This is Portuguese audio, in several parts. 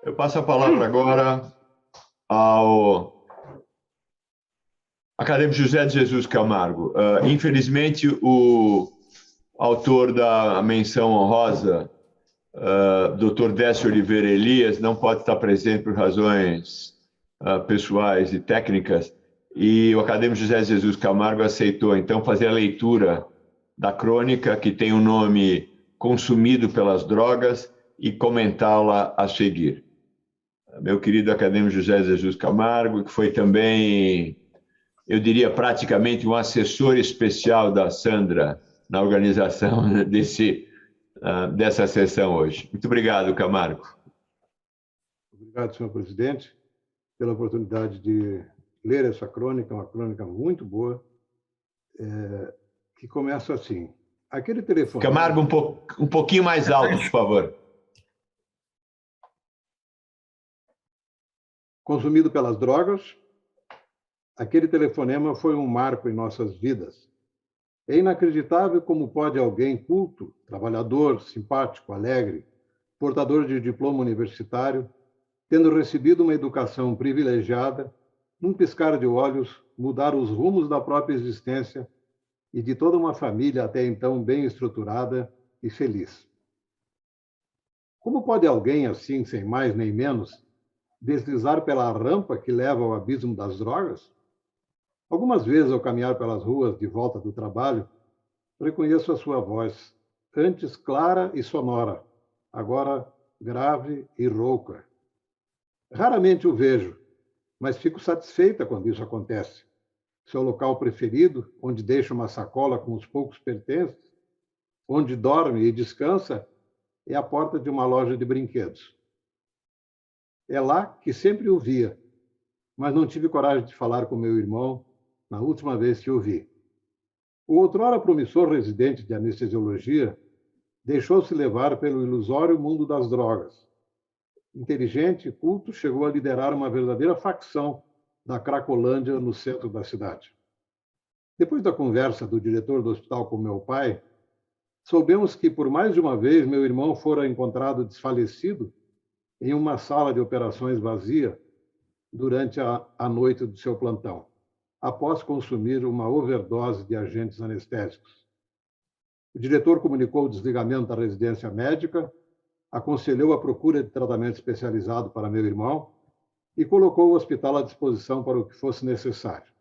Eu passo a palavra agora ao acadêmico José de Jesus Camargo. Infelizmente, o autor da menção honrosa, Dr. Décio Oliveira Elias, não pode estar presente por razões pessoais e técnicas, e o acadêmico José de Jesus Camargo aceitou, então, fazer a leitura da crônica, que tem o nome Consumido pelas Drogas, e comentá-la a seguir. Meu querido acadêmico José de Jesus Camargo, que foi também, eu diria, praticamente um assessor especial da Sandra na organização dessa sessão hoje. Muito obrigado, Camargo. Obrigado, senhor presidente, pela oportunidade de ler essa crônica, uma crônica muito boa, que começa assim. Aquele telefone... Camargo, um pouquinho mais alto, por favor. Consumido pelas drogas, aquele telefonema foi um marco em nossas vidas. É inacreditável como pode alguém culto, trabalhador, simpático, alegre, portador de diploma universitário, tendo recebido uma educação privilegiada, num piscar de olhos, mudar os rumos da própria existência e de toda uma família até então bem estruturada e feliz. Como pode alguém assim, sem mais nem menos, deslizar pela rampa que leva ao abismo das drogas? Algumas vezes, ao caminhar pelas ruas de volta do trabalho, reconheço a sua voz, antes clara e sonora, agora grave e rouca. Raramente o vejo, mas fico satisfeita quando isso acontece. Seu local preferido, onde deixa uma sacola com os poucos pertences, onde dorme e descansa, é a porta de uma loja de brinquedos. É lá que sempre o via, mas não tive coragem de falar com meu irmão na última vez que o vi. O outrora promissor residente de anestesiologia deixou-se levar pelo ilusório mundo das drogas. Inteligente e culto, chegou a liderar uma verdadeira facção da Cracolândia no centro da cidade. Depois da conversa do diretor do hospital com meu pai, soubemos que, por mais de uma vez, meu irmão fora encontrado desfalecido em uma sala de operações vazia durante a noite do seu plantão, após consumir uma overdose de agentes anestésicos. O diretor comunicou o desligamento da residência médica, aconselhou a procura de tratamento especializado para meu irmão e colocou o hospital à disposição para o que fosse necessário.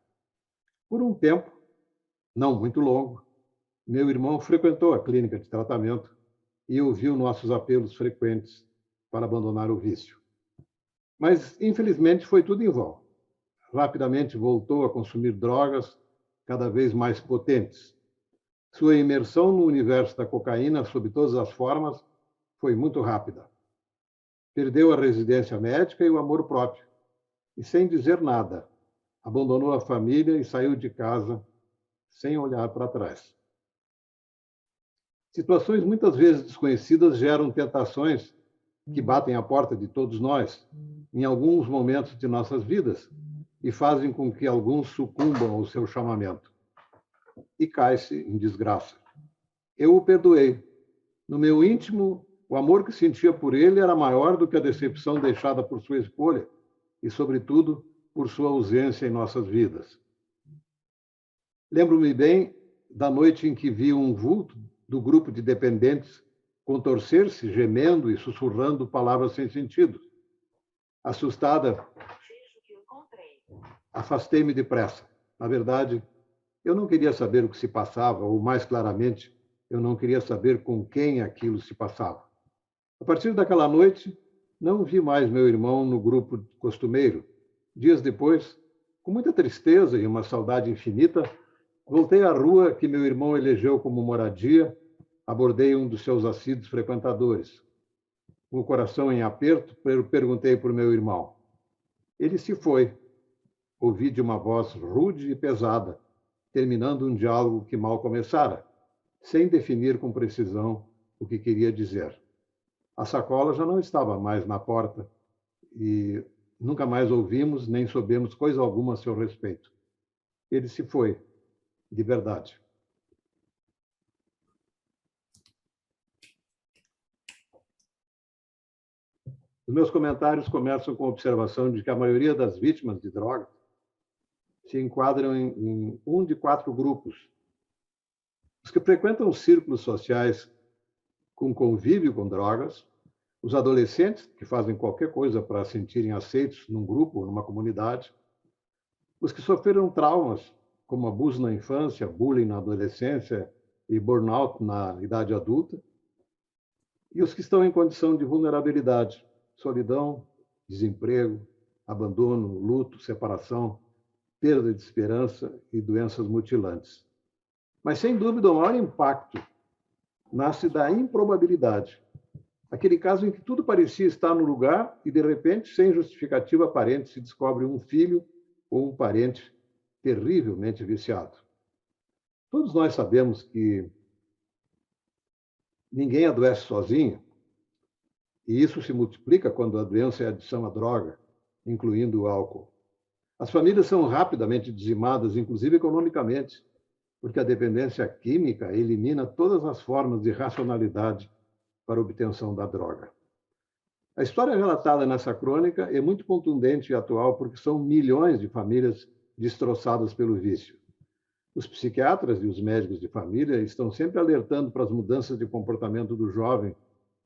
Por um tempo, não muito longo, meu irmão frequentou a clínica de tratamento e ouviu nossos apelos frequentes para abandonar o vício. Mas, infelizmente, foi tudo em vão. Rapidamente voltou a consumir drogas cada vez mais potentes. Sua imersão no universo da cocaína, sob todas as formas, foi muito rápida. Perdeu a residência médica e o amor próprio. E, sem dizer nada, abandonou a família e saiu de casa sem olhar para trás. Situações muitas vezes desconhecidas geram tentações que batem à porta de todos nós, em alguns momentos de nossas vidas, e fazem com que alguns sucumbam ao seu chamamento. E cai-se em desgraça. Eu o perdoei. No meu íntimo, o amor que sentia por ele era maior do que a decepção deixada por sua escolha e, sobretudo, por sua ausência em nossas vidas. Lembro-me bem da noite em que vi um vulto do grupo de dependentes contorcer-se, gemendo e sussurrando palavras sem sentido. Assustada, afastei-me depressa. Na verdade, eu não queria saber o que se passava, ou mais claramente, eu não queria saber com quem aquilo se passava. A partir daquela noite, não vi mais meu irmão no grupo costumeiro. Dias depois, com muita tristeza e uma saudade infinita, voltei à rua que meu irmão elegeu como moradia, abordei um dos seus assíduos frequentadores. Com o coração em aperto, perguntei por meu irmão. Ele se foi. Ouvi de uma voz rude e pesada, terminando um diálogo que mal começara, sem definir com precisão o que queria dizer. A sacola já não estava mais na porta e nunca mais ouvimos nem soubemos coisa alguma a seu respeito. Ele se foi, de verdade. Os meus comentários começam com a observação de que a maioria das vítimas de drogas se enquadram em um de 4 grupos. Os que frequentam círculos sociais com convívio com drogas, os adolescentes, que fazem qualquer coisa para se sentirem aceitos num grupo, numa comunidade, os que sofreram traumas, como abuso na infância, bullying na adolescência e burnout na idade adulta, e os que estão em condição de vulnerabilidade, solidão, desemprego, abandono, luto, separação, perda de esperança e doenças mutilantes. Mas, sem dúvida, o maior impacto nasce da improbabilidade. Aquele caso em que tudo parecia estar no lugar e, de repente, sem justificativa aparente, se descobre um filho ou um parente terrivelmente viciado. Todos nós sabemos que ninguém adoece sozinho, e isso se multiplica quando a doença é adição à droga, incluindo o álcool. As famílias são rapidamente dizimadas, inclusive economicamente, porque a dependência química elimina todas as formas de racionalidade para a obtenção da droga. A história relatada nessa crônica é muito contundente e atual porque são milhões de famílias destroçadas pelo vício. Os psiquiatras e os médicos de família estão sempre alertando para as mudanças de comportamento do jovem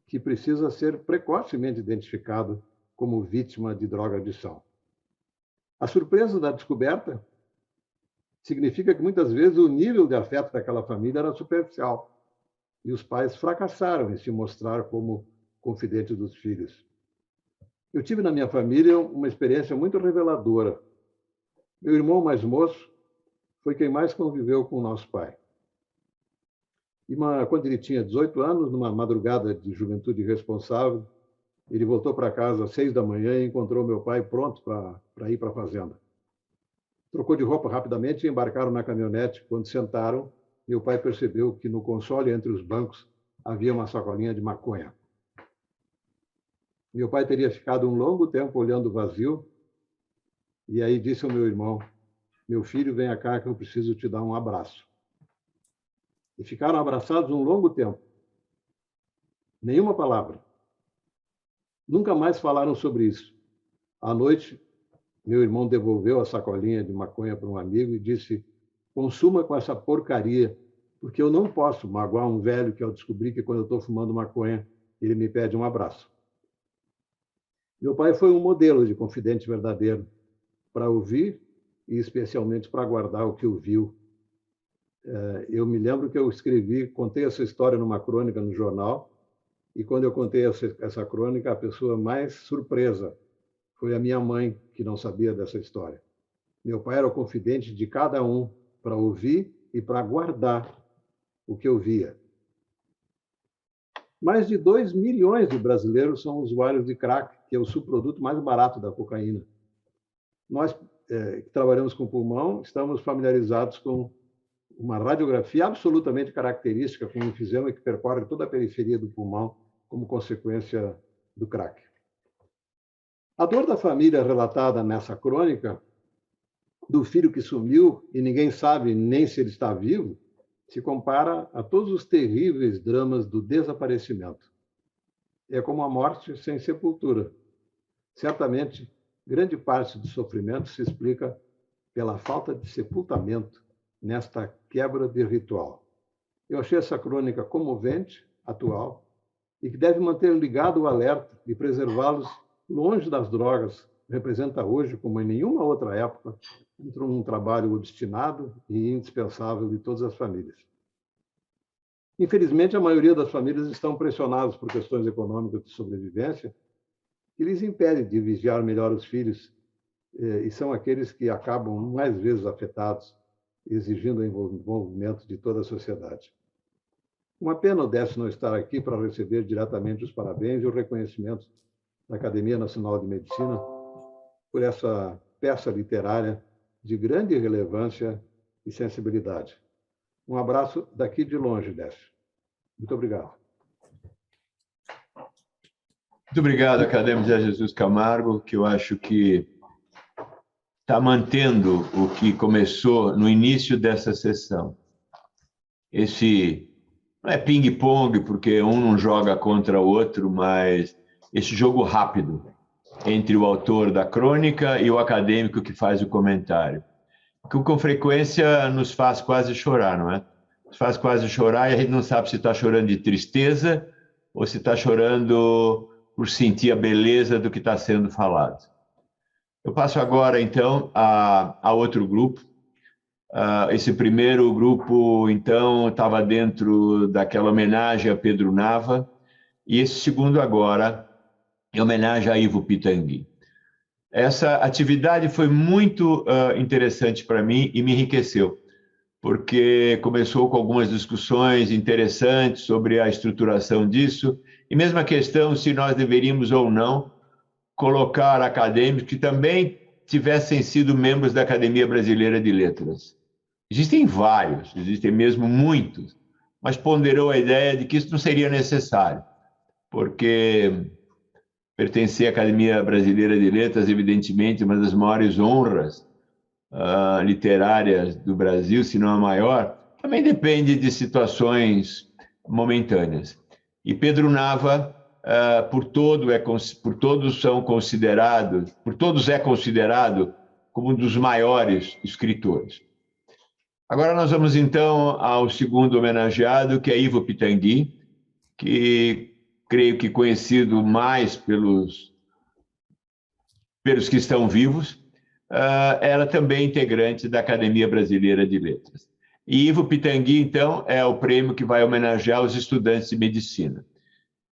que precisa ser precocemente identificado como vítima de droga-adição. A surpresa da descoberta significa que, muitas vezes, o nível de afeto daquela família era superficial e os pais fracassaram em se mostrar como confidentes dos filhos. Eu tive na minha família uma experiência muito reveladora. Meu irmão mais moço foi quem mais conviveu com o nosso pai. E quando ele tinha 18 anos, numa madrugada de juventude irresponsável, ele voltou para casa às 6 da manhã e encontrou meu pai pronto para ir para a fazenda. Trocou de roupa rapidamente e embarcaram na caminhonete. Quando sentaram, meu pai percebeu que no console entre os bancos havia uma sacolinha de maconha. Meu pai teria ficado um longo tempo olhando o vazio e aí disse ao meu irmão: meu filho, venha cá que eu preciso te dar um abraço. E ficaram abraçados um longo tempo. Nenhuma palavra. Nunca mais falaram sobre isso. À noite, meu irmão devolveu a sacolinha de maconha para um amigo e disse: consuma com essa porcaria, porque eu não posso magoar um velho que, ao descobrir que quando eu estou fumando maconha, ele me pede um abraço. Meu pai foi um modelo de confidente verdadeiro para ouvir e especialmente para guardar o que ouviu. Eu me lembro que eu contei essa história numa crônica no jornal, e quando eu contei essa crônica, a pessoa mais surpresa foi a minha mãe, que não sabia dessa história. Meu pai era o confidente de cada um para ouvir e para guardar o que eu via. Mais de 2 milhões de brasileiros são usuários de crack, que é o subproduto mais barato da cocaína. Nós, que trabalhamos com pulmão, estamos familiarizados com uma radiografia absolutamente característica, com um enfisema que percorre toda a periferia do pulmão como consequência do crack. A dor da família relatada nessa crônica, do filho que sumiu e ninguém sabe nem se ele está vivo, se compara a todos os terríveis dramas do desaparecimento. É como a morte sem sepultura. Certamente, grande parte do sofrimento se explica pela falta de sepultamento nesta quebra de ritual. Eu achei essa crônica comovente, atual, e que deve manter ligado o alerta e preservá-los longe das drogas. Representa hoje, como em nenhuma outra época, um trabalho obstinado e indispensável de todas as famílias. Infelizmente, a maioria das famílias estão pressionadas por questões econômicas de sobrevivência que lhes impedem de vigiar melhor os filhos, e são aqueles que acabam mais vezes afetados, exigindo o envolvimento de toda a sociedade. Uma pena o Décio não estar aqui para receber diretamente os parabéns e o reconhecimento da Academia Nacional de Medicina por essa peça literária de grande relevância e sensibilidade. Um abraço daqui de longe, Décio. Muito obrigado. Muito obrigado, acadêmico Zé Jesus Camargo, que eu acho que está mantendo o que começou no início dessa sessão. Esse não é ping-pong, porque um não joga contra o outro, mas esse jogo rápido entre o autor da crônica e o acadêmico que faz o comentário, que com frequência nos faz quase chorar, não é? Nos faz quase chorar e a gente não sabe se está chorando de tristeza ou se está chorando por sentir a beleza do que está sendo falado. Eu passo agora, então, a outro grupo. Esse primeiro grupo, então, estava dentro daquela homenagem a Pedro Nava, e esse segundo agora, em homenagem a Ivo Pitangui. Essa atividade foi muito interessante para mim e me enriqueceu, porque começou com algumas discussões interessantes sobre a estruturação disso, e mesmo a questão se nós deveríamos ou não colocar acadêmicos que também tivessem sido membros da Academia Brasileira de Letras. Existem vários, existem mesmo muitos, mas ponderou a ideia de que isso não seria necessário, porque pertencer à Academia Brasileira de Letras, evidentemente, uma das maiores honras literárias do Brasil, se não a maior, também depende de situações momentâneas. E Pedro Nava, por todos é considerado como um dos maiores escritores. Agora nós vamos, então, ao segundo homenageado, que é Ivo Pitangui, que creio que conhecido mais pelos que estão vivos, era também integrante da Academia Brasileira de Letras. E Ivo Pitangui, então, é o prêmio que vai homenagear os estudantes de medicina.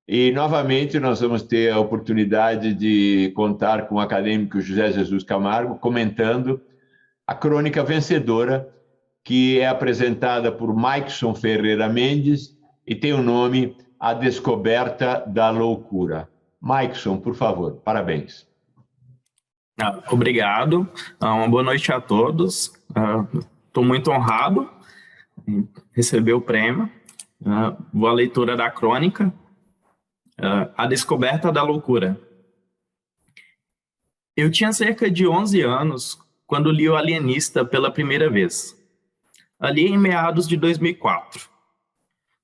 E, novamente, nós vamos ter a oportunidade de contar com o acadêmico José Jesus Camargo, comentando a crônica vencedora, que é apresentada por Maikson Ferreira Mendes e tem o nome A Descoberta da Loucura. Maikson, por favor, parabéns. Obrigado. Uma boa noite a todos. Estou muito honrado em receber o prêmio. Vou à leitura da crônica. A Descoberta da Loucura. Eu tinha cerca de 11 anos quando li O Alienista pela primeira vez. Ali em meados de 2004.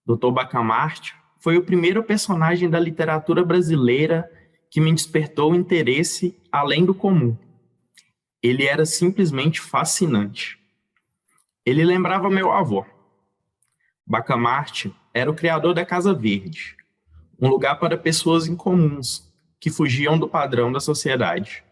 Dr. Bacamarte foi o primeiro personagem da literatura brasileira que me despertou interesse além do comum. Ele era simplesmente fascinante. Ele lembrava meu avô. Bacamarte era o criador da Casa Verde, um lugar para pessoas incomuns que fugiam do padrão da sociedade.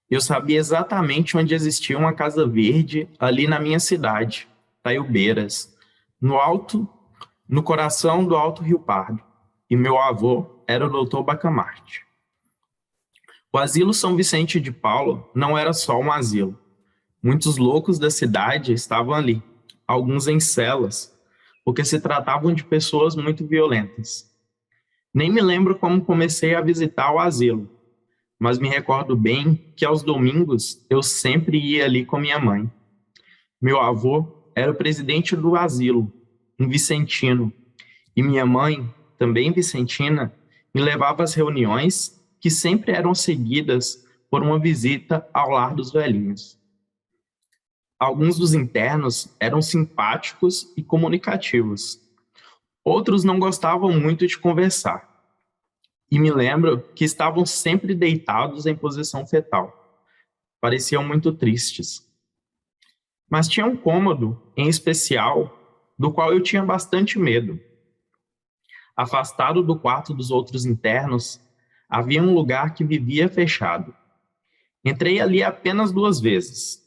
Eu sabia exatamente onde existia uma Casa Verde ali na minha cidade, Taiobeiras, no coração do Alto Rio Pardo, e meu avô era o Dr. Bacamarte. O asilo São Vicente de Paulo não era só um asilo. Muitos loucos da cidade estavam ali, alguns em celas, porque se tratavam de pessoas muito violentas. Nem me lembro como comecei a visitar o asilo, mas me recordo bem que aos domingos eu sempre ia ali com minha mãe. Meu avô era o presidente do asilo, um vicentino, e minha mãe, também vicentina, me levava às reuniões que sempre eram seguidas por uma visita ao lar dos velhinhos. Alguns dos internos eram simpáticos e comunicativos. Outros não gostavam muito de conversar. E me lembro que estavam sempre deitados em posição fetal. Pareciam muito tristes. Mas tinha um cômodo, em especial, do qual eu tinha bastante medo. Afastado do quarto dos outros internos, havia um lugar que vivia fechado. Entrei ali apenas 2 vezes.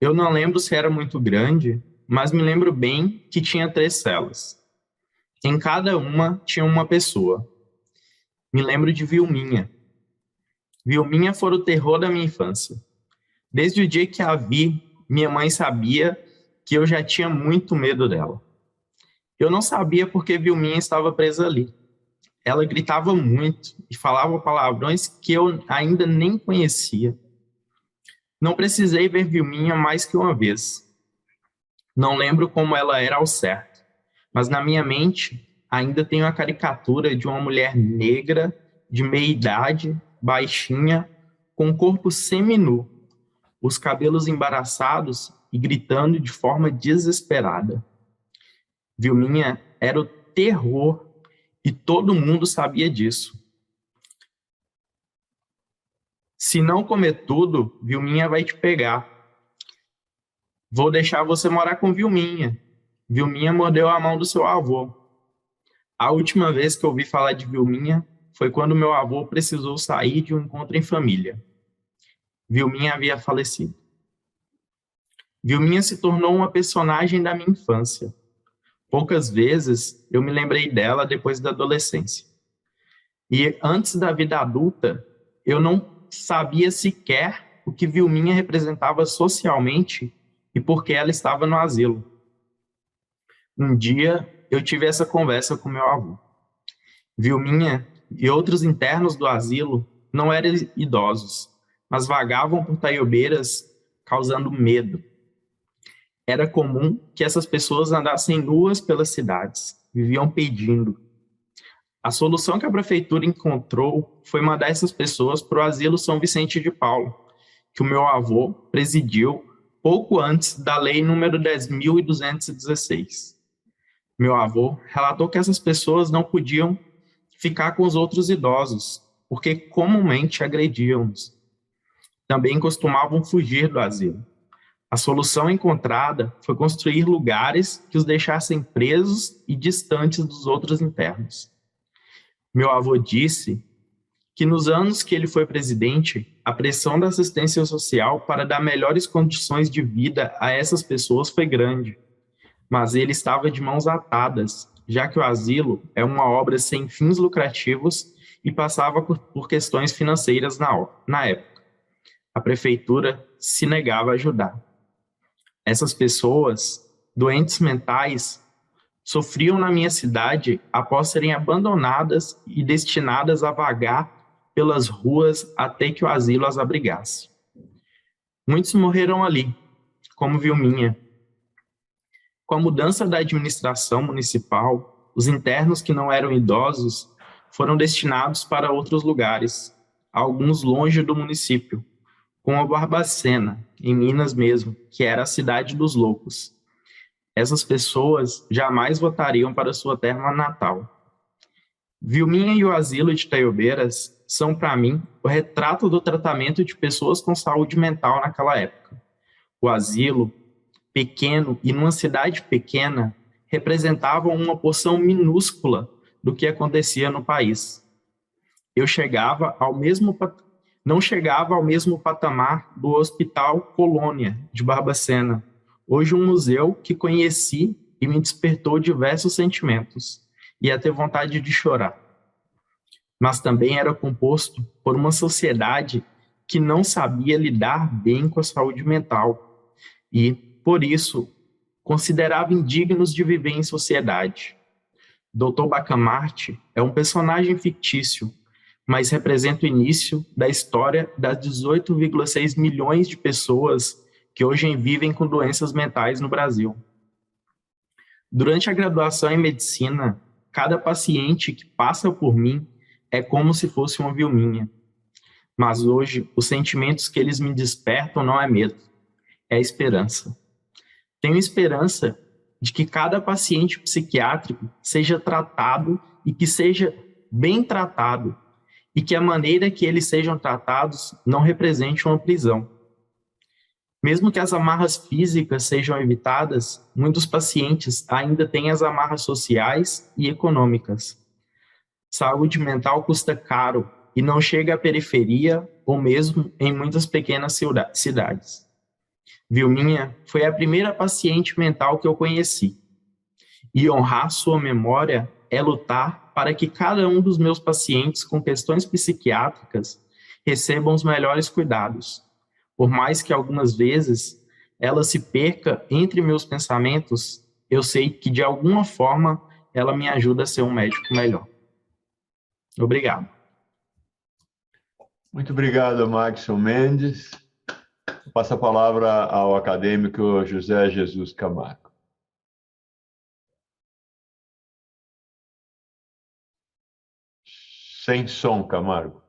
Eu não lembro se era muito grande, mas me lembro bem que tinha 3 celas. Em cada uma tinha uma pessoa. Me lembro de Vilminha. Vilminha foi o terror da minha infância. Desde o dia que a vi, minha mãe sabia que eu já tinha muito medo dela. Eu não sabia por que Vilminha estava presa ali. Ela gritava muito e falava palavrões que eu ainda nem conhecia. Não precisei ver Vilminha mais que uma vez. Não lembro como ela era ao certo, mas na minha mente ainda tenho a caricatura de uma mulher negra, de meia-idade, baixinha, com o corpo seminu, os cabelos embaraçados e gritando de forma desesperada. Vilminha era o terror e todo mundo sabia disso. Se não comer tudo, Vilminha vai te pegar. Vou deixar você morar com Vilminha. Vilminha mordeu a mão do seu avô. A última vez que ouvi falar de Vilminha foi quando meu avô precisou sair de um encontro em família. Vilminha havia falecido. Vilminha se tornou uma personagem da minha infância. Poucas vezes eu me lembrei dela depois da adolescência. E antes da vida adulta, eu não sabia sequer o que Vilminha representava socialmente e por que ela estava no asilo. Um dia, eu tive essa conversa com meu avô. Vilminha e outros internos do asilo não eram idosos, mas vagavam por Taiobeiras causando medo. Era comum que essas pessoas andassem nuas pelas cidades, viviam pedindo. A solução que a prefeitura encontrou foi mandar essas pessoas para o asilo São Vicente de Paulo, que o meu avô presidiu pouco antes da lei número 10.216. Meu avô relatou que essas pessoas não podiam ficar com os outros idosos, porque comumente agrediam-nos. Também costumavam fugir do asilo. A solução encontrada foi construir lugares que os deixassem presos e distantes dos outros internos. Meu avô disse que nos anos que ele foi presidente, a pressão da assistência social para dar melhores condições de vida a essas pessoas foi grande, mas ele estava de mãos atadas, já que o asilo é uma obra sem fins lucrativos e passava por questões financeiras na época. A prefeitura se negava a ajudar. Essas pessoas, doentes mentais, sofriam na minha cidade após serem abandonadas e destinadas a vagar pelas ruas até que o asilo as abrigasse. Muitos morreram ali, como Vilminha. Com a mudança da administração municipal, os internos que não eram idosos foram destinados para outros lugares, alguns longe do município, como a Barbacena, em Minas mesmo, que era a cidade dos loucos. Essas pessoas jamais voltariam para sua terra natal. Vilminha e o asilo de Taiobeiras são, para mim, o retrato do tratamento de pessoas com saúde mental naquela época. O asilo, pequeno e numa cidade pequena, representavam uma porção minúscula do que acontecia no país. Não chegava ao mesmo patamar do Hospital Colônia de Barbacena, hoje um museu que conheci e me despertou diversos sentimentos, e até vontade de chorar. Mas também era composto por uma sociedade que não sabia lidar bem com a saúde mental e, por isso, considerava indignos de viver em sociedade. Dr. Bacamarte é um personagem fictício, mas representa o início da história das 18,6 milhões de pessoas que hoje vivem com doenças mentais no Brasil. Durante a graduação em medicina, cada paciente que passa por mim é como se fosse uma Vilminha. Mas hoje, os sentimentos que eles me despertam não é medo, é esperança. Tenho esperança de que cada paciente psiquiátrico seja tratado e que seja bem tratado, e que a maneira que eles sejam tratados não represente uma prisão. Mesmo que as amarras físicas sejam evitadas, muitos pacientes ainda têm as amarras sociais e econômicas. Saúde mental custa caro e não chega à periferia ou mesmo em muitas pequenas cidades. Vilminha foi a primeira paciente mental que eu conheci. E honrar sua memória é lutar para que cada um dos meus pacientes com questões psiquiátricas recebam os melhores cuidados. Por mais que algumas vezes ela se perca entre meus pensamentos, eu sei que de alguma forma ela me ajuda a ser um médico melhor. Obrigado. Muito obrigado, Maxson Mendes. Passo a palavra ao acadêmico José Jesus Camargo. Sem som, Camargo.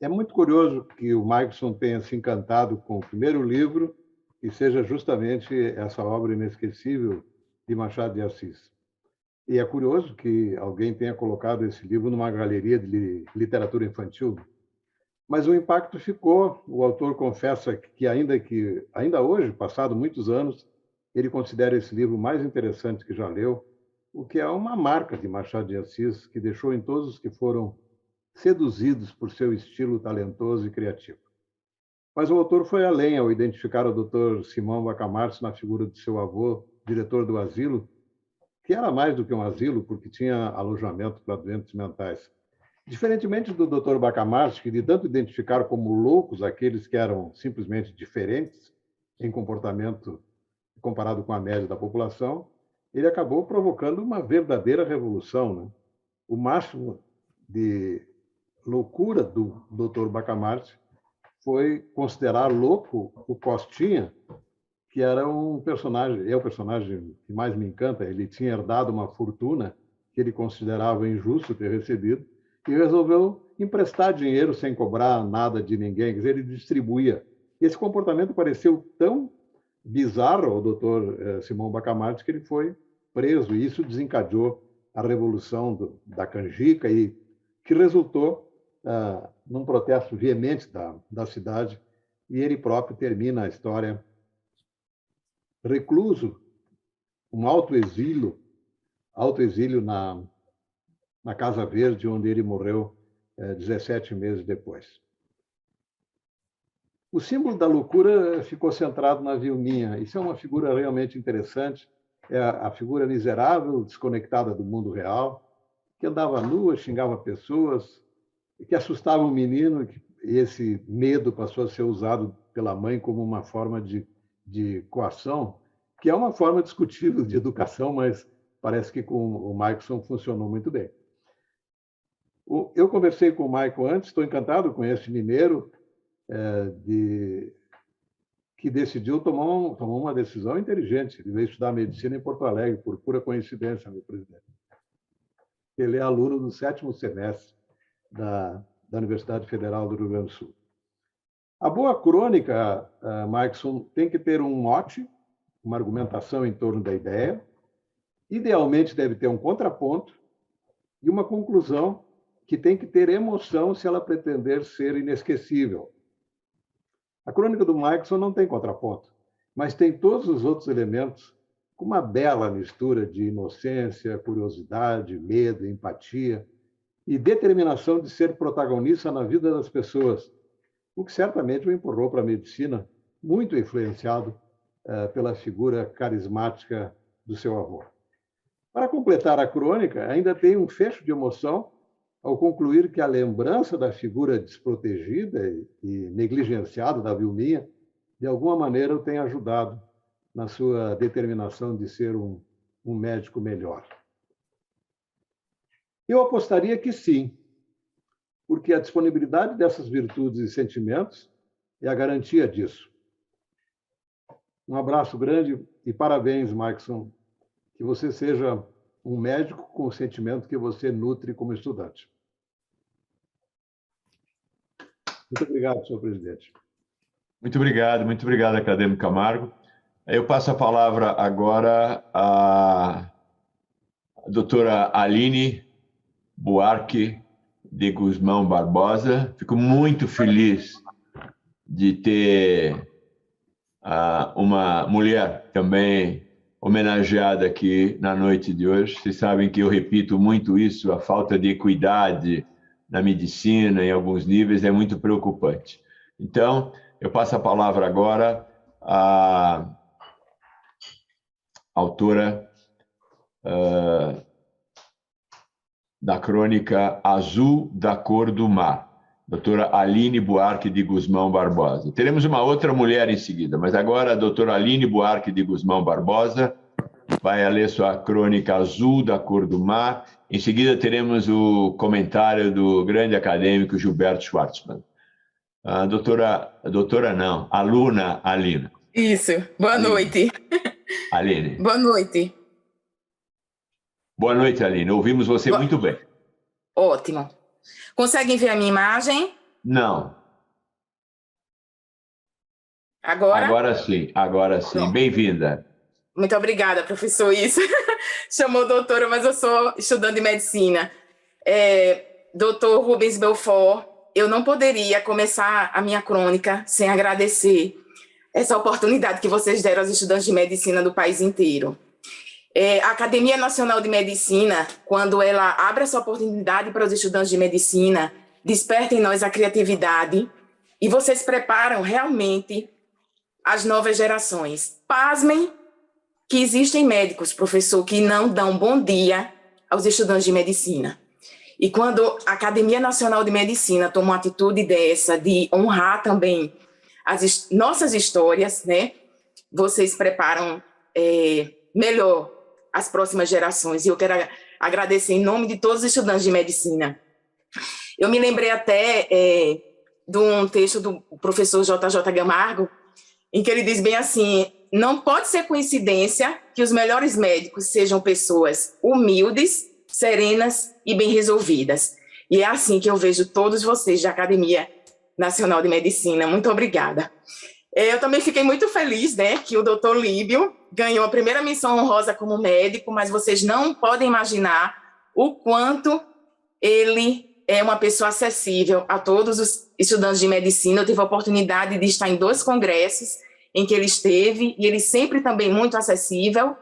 É muito curioso que o Maxson tenha se encantado com o primeiro livro e seja justamente essa obra inesquecível de Machado de Assis. E é curioso que alguém tenha colocado esse livro numa galeria de literatura infantil. Mas o impacto ficou. O autor confessa que ainda hoje, passado muitos anos, ele considera esse livro o mais interessante que já leu, o que é uma marca de Machado de Assis, que deixou em todos os que foram seduzidos por seu estilo talentoso e criativo. Mas o autor foi além ao identificar o Dr. Simão Bacamarte na figura de seu avô, diretor do asilo, que era mais do que um asilo, porque tinha alojamento para doentes mentais. Diferentemente do Dr. Bacamarte, que de tanto identificar como loucos aqueles que eram simplesmente diferentes em comportamento comparado com a média da população, ele acabou provocando uma verdadeira revolução, né? O máximo de loucura do Dr. Bacamarte foi considerar louco o Costinha, que era um personagem, é o personagem que mais me encanta. Ele tinha herdado uma fortuna que ele considerava injusto ter recebido e resolveu emprestar dinheiro sem cobrar nada de ninguém, quer dizer, ele distribuía. Esse comportamento pareceu tão bizarro ao doutor Simão Bacamarte que ele foi preso, e isso desencadeou a revolução da canjica, e que resultou num protesto veemente da cidade, e ele próprio termina a história recluso, um autoexílio na Casa Verde, onde ele morreu 17 meses depois. O símbolo da loucura ficou centrado na Vilminha. Isso é uma figura realmente interessante. É a figura miserável, desconectada do mundo real, que andava nua, xingava pessoas, que assustava o menino, e esse medo passou a ser usado pela mãe como uma forma de coação, que é uma forma discutível de educação, mas parece que com o Michaelson funcionou muito bem. Eu conversei com o Michael antes, estou encantado com esse mineiro que decidiu tomar uma decisão inteligente. Ele veio estudar medicina em Porto Alegre, por pura coincidência, meu presidente. Ele é aluno do 7º semestre da Universidade Federal do Rio Grande do Sul. A boa crônica, Michaelson, tem que ter um mote, uma argumentação em torno da ideia. Idealmente deve ter um contraponto e uma conclusão que tem que ter emoção se ela pretender ser inesquecível. A crônica do Michaelson não tem contraponto, mas tem todos os outros elementos com uma bela mistura de inocência, curiosidade, medo, empatia e determinação de ser protagonista na vida das pessoas, o que certamente o empurrou para a medicina, muito influenciado pela figura carismática do seu avô. Para completar a crônica, ainda tem um fecho de emoção ao concluir que a lembrança da figura desprotegida e negligenciada da Vilminha, de alguma maneira, o tem ajudado na sua determinação de ser um médico melhor. Eu apostaria que sim, porque a disponibilidade dessas virtudes e sentimentos é a garantia disso. Um abraço grande e parabéns, Michaelson, que você seja um médico com o sentimento que você nutre como estudante. Muito obrigado, senhor presidente. Muito obrigado, acadêmico Camargo. Eu passo a palavra agora à doutora Aline Buarque de Guzmão Barbosa. Fico muito feliz de ter uma mulher também homenageada aqui na noite de hoje. Vocês sabem que eu repito muito isso, a falta de equidade na medicina, em alguns níveis, é muito preocupante. Então, eu passo a palavra agora à autora da crônica Azul da Cor do Mar, doutora Aline Buarque de Guzmão Barbosa. Teremos uma outra mulher em seguida, mas agora a doutora Aline Buarque de Guzmão Barbosa vai ler sua crônica Azul da Cor do Mar. Em seguida, teremos o comentário do grande acadêmico Gilberto Schwartzman. Aluna Alina. Isso, boa noite. Aline. Boa noite. Boa noite, Aline. Ouvimos você muito bem. Ótimo. Conseguem ver a minha imagem? Não. Agora? Agora sim. Bem-vinda. Muito obrigada, professor. Isso. Chamou doutora, mas eu sou estudante de medicina. Doutor Rubens Belfort, eu não poderia começar a minha crônica sem agradecer essa oportunidade que vocês deram aos estudantes de medicina do país inteiro. A Academia Nacional de Medicina, quando ela abre essa oportunidade para os estudantes de medicina, desperta em nós a criatividade e vocês preparam realmente as novas gerações. Pasmem que existem médicos, professor, que não dão bom dia aos estudantes de medicina. E quando a Academia Nacional de Medicina toma uma atitude dessa, de honrar também as nossas histórias, né, vocês preparam melhor as próximas gerações. E eu quero agradecer em nome de todos os estudantes de medicina. Eu me lembrei até de um texto do professor J.J. Camargo, em que ele diz bem assim: não pode ser coincidência que os melhores médicos sejam pessoas humildes, serenas e bem resolvidas. E é assim que eu vejo todos vocês da Academia Nacional de Medicina. Muito obrigada. Eu também fiquei muito feliz, né, que o doutor Líbio ganhou a primeira menção honrosa como médico, mas vocês não podem imaginar o quanto ele é uma pessoa acessível a todos os estudantes de medicina. Eu tive a oportunidade de estar em 2 congressos em que ele esteve, e ele sempre também muito acessível.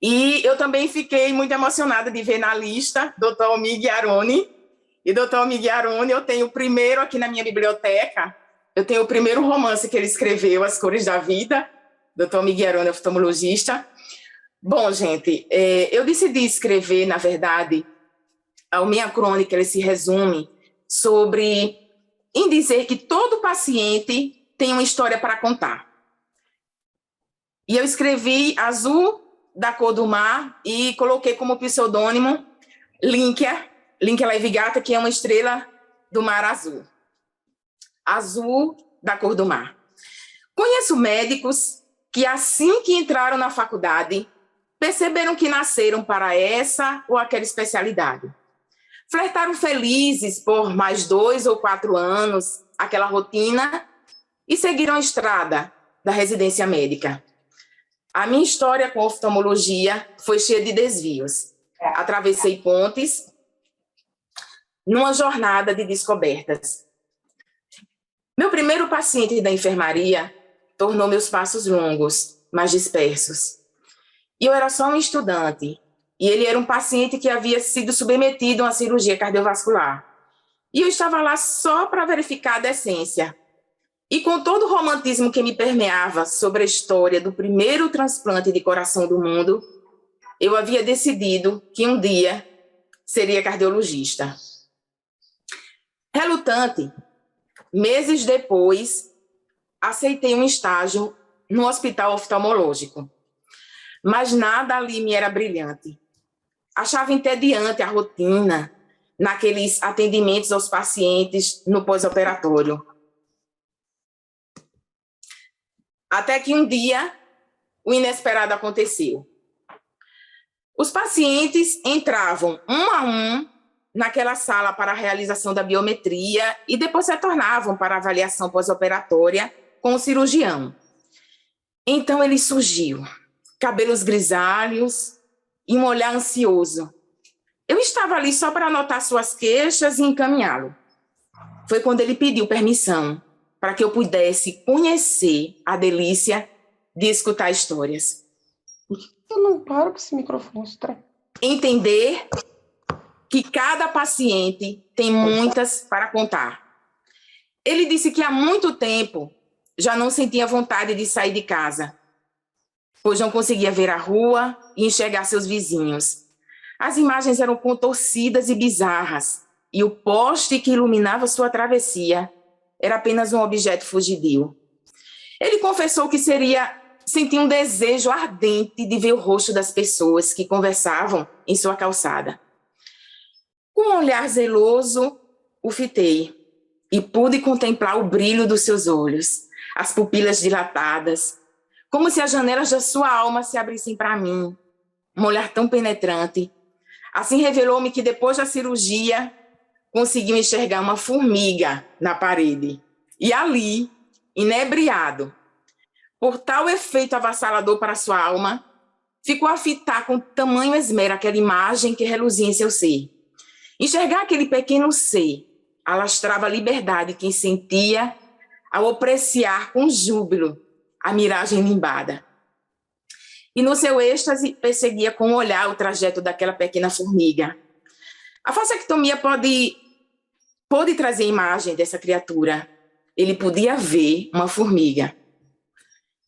E eu também fiquei muito emocionada de ver na lista Dr. Almir Guiaroni. E Dr. Almir Guiaroni, eu tenho o primeiro aqui na minha biblioteca, eu tenho o primeiro romance que ele escreveu, As Cores da Vida. Dr. Almir Guiaroni é oftalmologista. Bom, gente, eu decidi escrever, na verdade, a minha crônica, ele se resume em dizer que todo paciente tem uma história para contar. E eu escrevi Azul da Cor do Mar e coloquei como pseudônimo Lynkia Levigata, que é uma estrela do mar azul. Azul da Cor do Mar. Conheço médicos que, assim que entraram na faculdade, perceberam que nasceram para essa ou aquela especialidade. Flertaram felizes por mais 2 ou 4 anos, aquela rotina, e seguiram a estrada da residência médica. A minha história com oftalmologia foi cheia de desvios. Atravessei pontes numa jornada de descobertas. Meu primeiro paciente da enfermaria tornou meus passos longos, mas dispersos. E eu era só um estudante, e ele era um paciente que havia sido submetido a uma cirurgia cardiovascular. E eu estava lá só para verificar a decência. E com todo o romantismo que me permeava sobre a história do primeiro transplante de coração do mundo, eu havia decidido que um dia seria cardiologista. Relutante, meses depois, aceitei um estágio no hospital oftalmológico. Mas nada ali me era brilhante. Achava entediante a rotina naqueles atendimentos aos pacientes no pós-operatório. Até que um dia, o inesperado aconteceu. Os pacientes entravam um a um naquela sala para a realização da biometria e depois retornavam para a avaliação pós-operatória com o cirurgião. Então ele surgiu, cabelos grisalhos e um olhar ansioso. Eu estava ali só para anotar suas queixas e encaminhá-lo. Foi quando ele pediu permissão para que eu pudesse conhecer a delícia de escutar histórias. Eu não paro com esse microfone estranho. Entender que cada paciente tem muitas para contar. Ele disse que há muito tempo já não sentia vontade de sair de casa, pois não conseguia ver a rua e enxergar seus vizinhos. As imagens eram contorcidas e bizarras, e o poste que iluminava sua travessia era apenas um objeto fugidio. Ele confessou que sentia um desejo ardente de ver o rosto das pessoas que conversavam em sua calçada. Com um olhar zeloso, o fitei e pude contemplar o brilho dos seus olhos, as pupilas dilatadas, como se as janelas da sua alma se abrissem para mim. Um olhar tão penetrante. Assim revelou-me que depois da cirurgia conseguiu enxergar uma formiga na parede. E ali, inebriado, por tal efeito avassalador para sua alma, ficou a fitar com tamanho esmero aquela imagem que reluzia em seu ser. Enxergar aquele pequeno ser, alastrava a liberdade quem sentia ao apreciar com júbilo a miragem limbada. E no seu êxtase perseguia com o olhar o trajeto daquela pequena formiga. A vasectomia pôde trazer a imagem dessa criatura. Ele podia ver uma formiga.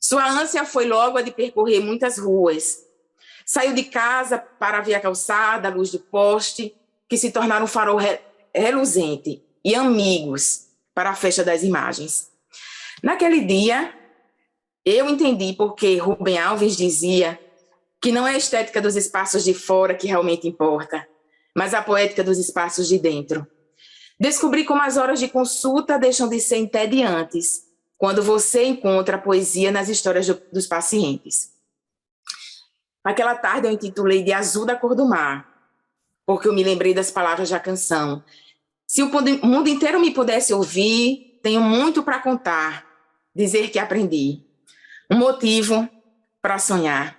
Sua ânsia foi logo a de percorrer muitas ruas. Saiu de casa para ver a calçada, a luz do poste, que se tornaram um farol reluzente, e amigos para a festa das imagens. Naquele dia, eu entendi porque Rubem Alves dizia que não é a estética dos espaços de fora que realmente importa, mas a poética dos espaços de dentro. Descobri como as horas de consulta deixam de ser entediantes quando você encontra a poesia nas histórias dos pacientes. Aquela tarde eu intitulei de Azul da Cor do Mar, porque eu me lembrei das palavras da canção. Se o mundo inteiro me pudesse ouvir, tenho muito para contar, dizer que aprendi. Um motivo para sonhar.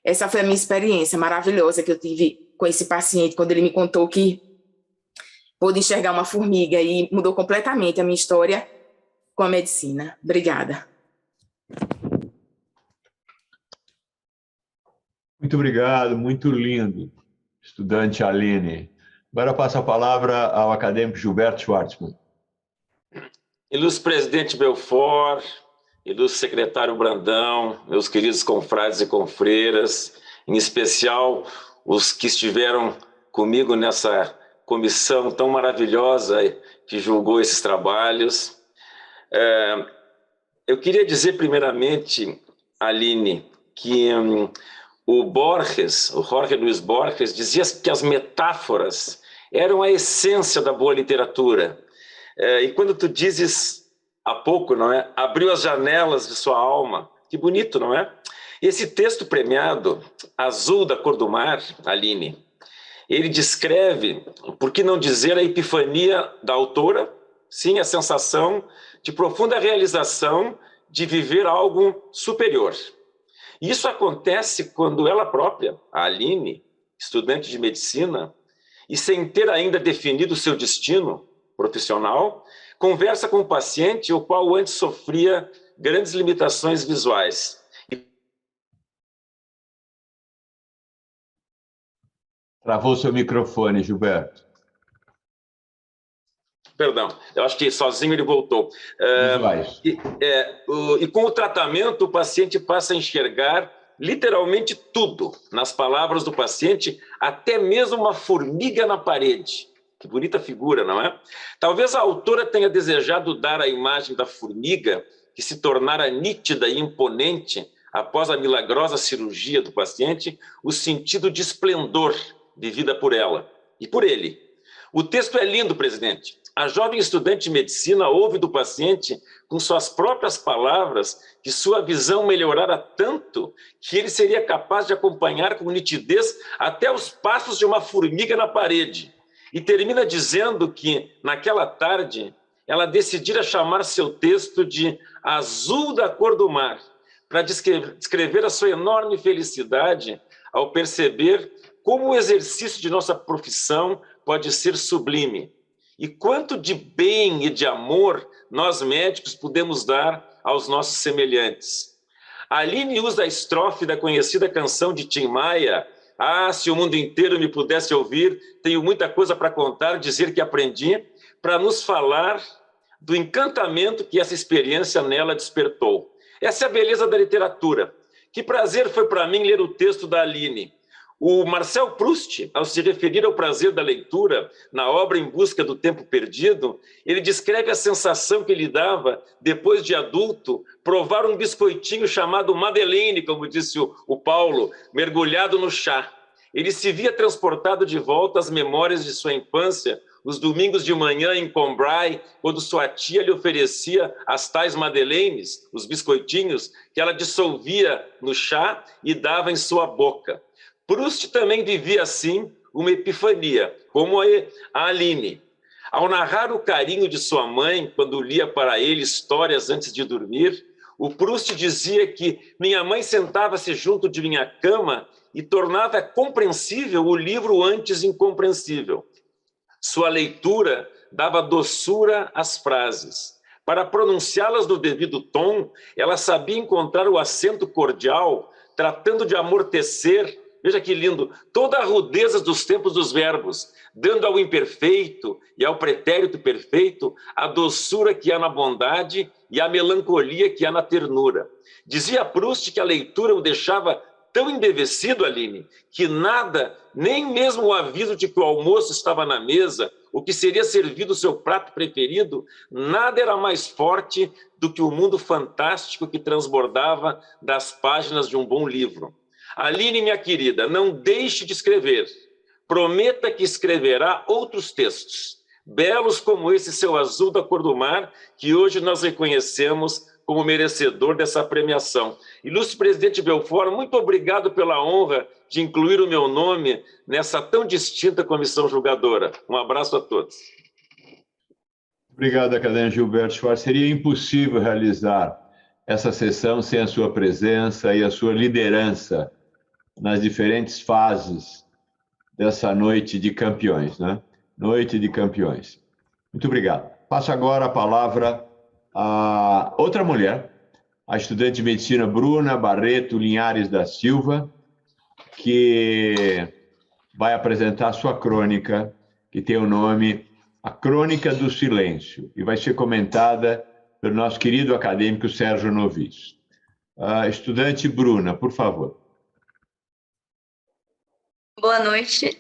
Essa foi a minha experiência maravilhosa que eu tive com esse paciente, quando ele me contou que pôde enxergar uma formiga, e mudou completamente a minha história com a medicina. Obrigada. Muito obrigado, muito lindo, estudante Aline. Agora passo a palavra ao acadêmico Gilberto Schwartzman. Ilustre presidente Belfort, ilustre secretário Brandão, meus queridos confrades e confreiras, em especial os que estiveram comigo nessa comissão tão maravilhosa que julgou esses trabalhos. Eu queria dizer primeiramente, Aline, que o Jorge Luis Borges, dizia que as metáforas eram a essência da boa literatura. E quando tu dizes há pouco, não é? Abriu as janelas de sua alma. Que bonito, não é? Esse texto premiado, Azul da Cor do Mar, Aline, ele descreve, por que não dizer, a epifania da autora, sim, a sensação de profunda realização de viver algo superior. Isso acontece quando ela própria, a Aline, estudante de medicina, e sem ter ainda definido seu destino profissional, conversa com o paciente, o qual antes sofria grandes limitações visuais. Travou seu microfone, Gilberto. Perdão, eu acho que sozinho ele voltou. E com o tratamento, o paciente passa a enxergar literalmente tudo. Nas palavras do paciente, até mesmo uma formiga na parede. Que bonita figura, não é? Talvez a autora tenha desejado dar à imagem da formiga, que se tornara nítida e imponente após a milagrosa cirurgia do paciente, o sentido de esplendor vivida por ela e por ele. O texto é lindo, presidente. A jovem estudante de medicina ouve do paciente, com suas próprias palavras, que sua visão melhorara tanto que ele seria capaz de acompanhar com nitidez até os passos de uma formiga na parede. E termina dizendo que, naquela tarde, ela decidira chamar seu texto de Azul da Cor do Mar, para descrever a sua enorme felicidade ao perceber como o exercício de nossa profissão pode ser sublime. E quanto de bem e de amor nós médicos podemos dar aos nossos semelhantes. A Aline usa a estrofe da conhecida canção de Tim Maia, Ah, se o mundo inteiro me pudesse ouvir, tenho muita coisa para contar, dizer que aprendi, para nos falar do encantamento que essa experiência nela despertou. Essa é a beleza da literatura. Que prazer foi para mim ler o texto da Aline. O Marcel Proust, ao se referir ao prazer da leitura, na obra Em Busca do Tempo Perdido, ele descreve a sensação que lhe dava, depois de adulto, provar um biscoitinho chamado Madeleine, como disse o Paulo, mergulhado no chá. Ele se via transportado de volta às memórias de sua infância, os domingos de manhã em Combray, quando sua tia lhe oferecia as tais madeleines, os biscoitinhos, que ela dissolvia no chá e dava em sua boca. Proust também vivia assim uma epifania, como a Aline. Ao narrar o carinho de sua mãe, quando lia para ele histórias antes de dormir, o Proust dizia que minha mãe sentava-se junto de minha cama e tornava compreensível o livro antes incompreensível. Sua leitura dava doçura às frases. Para pronunciá-las no devido tom, ela sabia encontrar o acento cordial, tratando de amortecer, veja que lindo, toda a rudeza dos tempos dos verbos, dando ao imperfeito e ao pretérito perfeito a doçura que há na bondade e a melancolia que há na ternura. Dizia Proust que a leitura o deixava tão embevecido, Aline, que nada, nem mesmo o aviso de que o almoço estava na mesa, o que seria servido o seu prato preferido, nada era mais forte do que o mundo fantástico que transbordava das páginas de um bom livro. Aline, minha querida, não deixe de escrever. Prometa que escreverá outros textos, belos como esse seu azul da cor do mar, que hoje nós reconhecemos como merecedor dessa premiação. Ilustre presidente Belfort, muito obrigado pela honra de incluir o meu nome nessa tão distinta comissão julgadora. Um abraço a todos. Obrigado, acadêmico Gilberto Schwartz. Seria impossível realizar essa sessão sem a sua presença e a sua liderança nas diferentes fases dessa noite de campeões, né? Noite de campeões. Muito obrigado. Passo agora a palavra a outra mulher, a estudante de medicina Bruna Barreto Linhares da Silva, que vai apresentar sua crônica, que tem o nome A Crônica do Silêncio, e vai ser comentada pelo nosso querido acadêmico Sérgio Novis. Estudante Bruna, por favor. Boa noite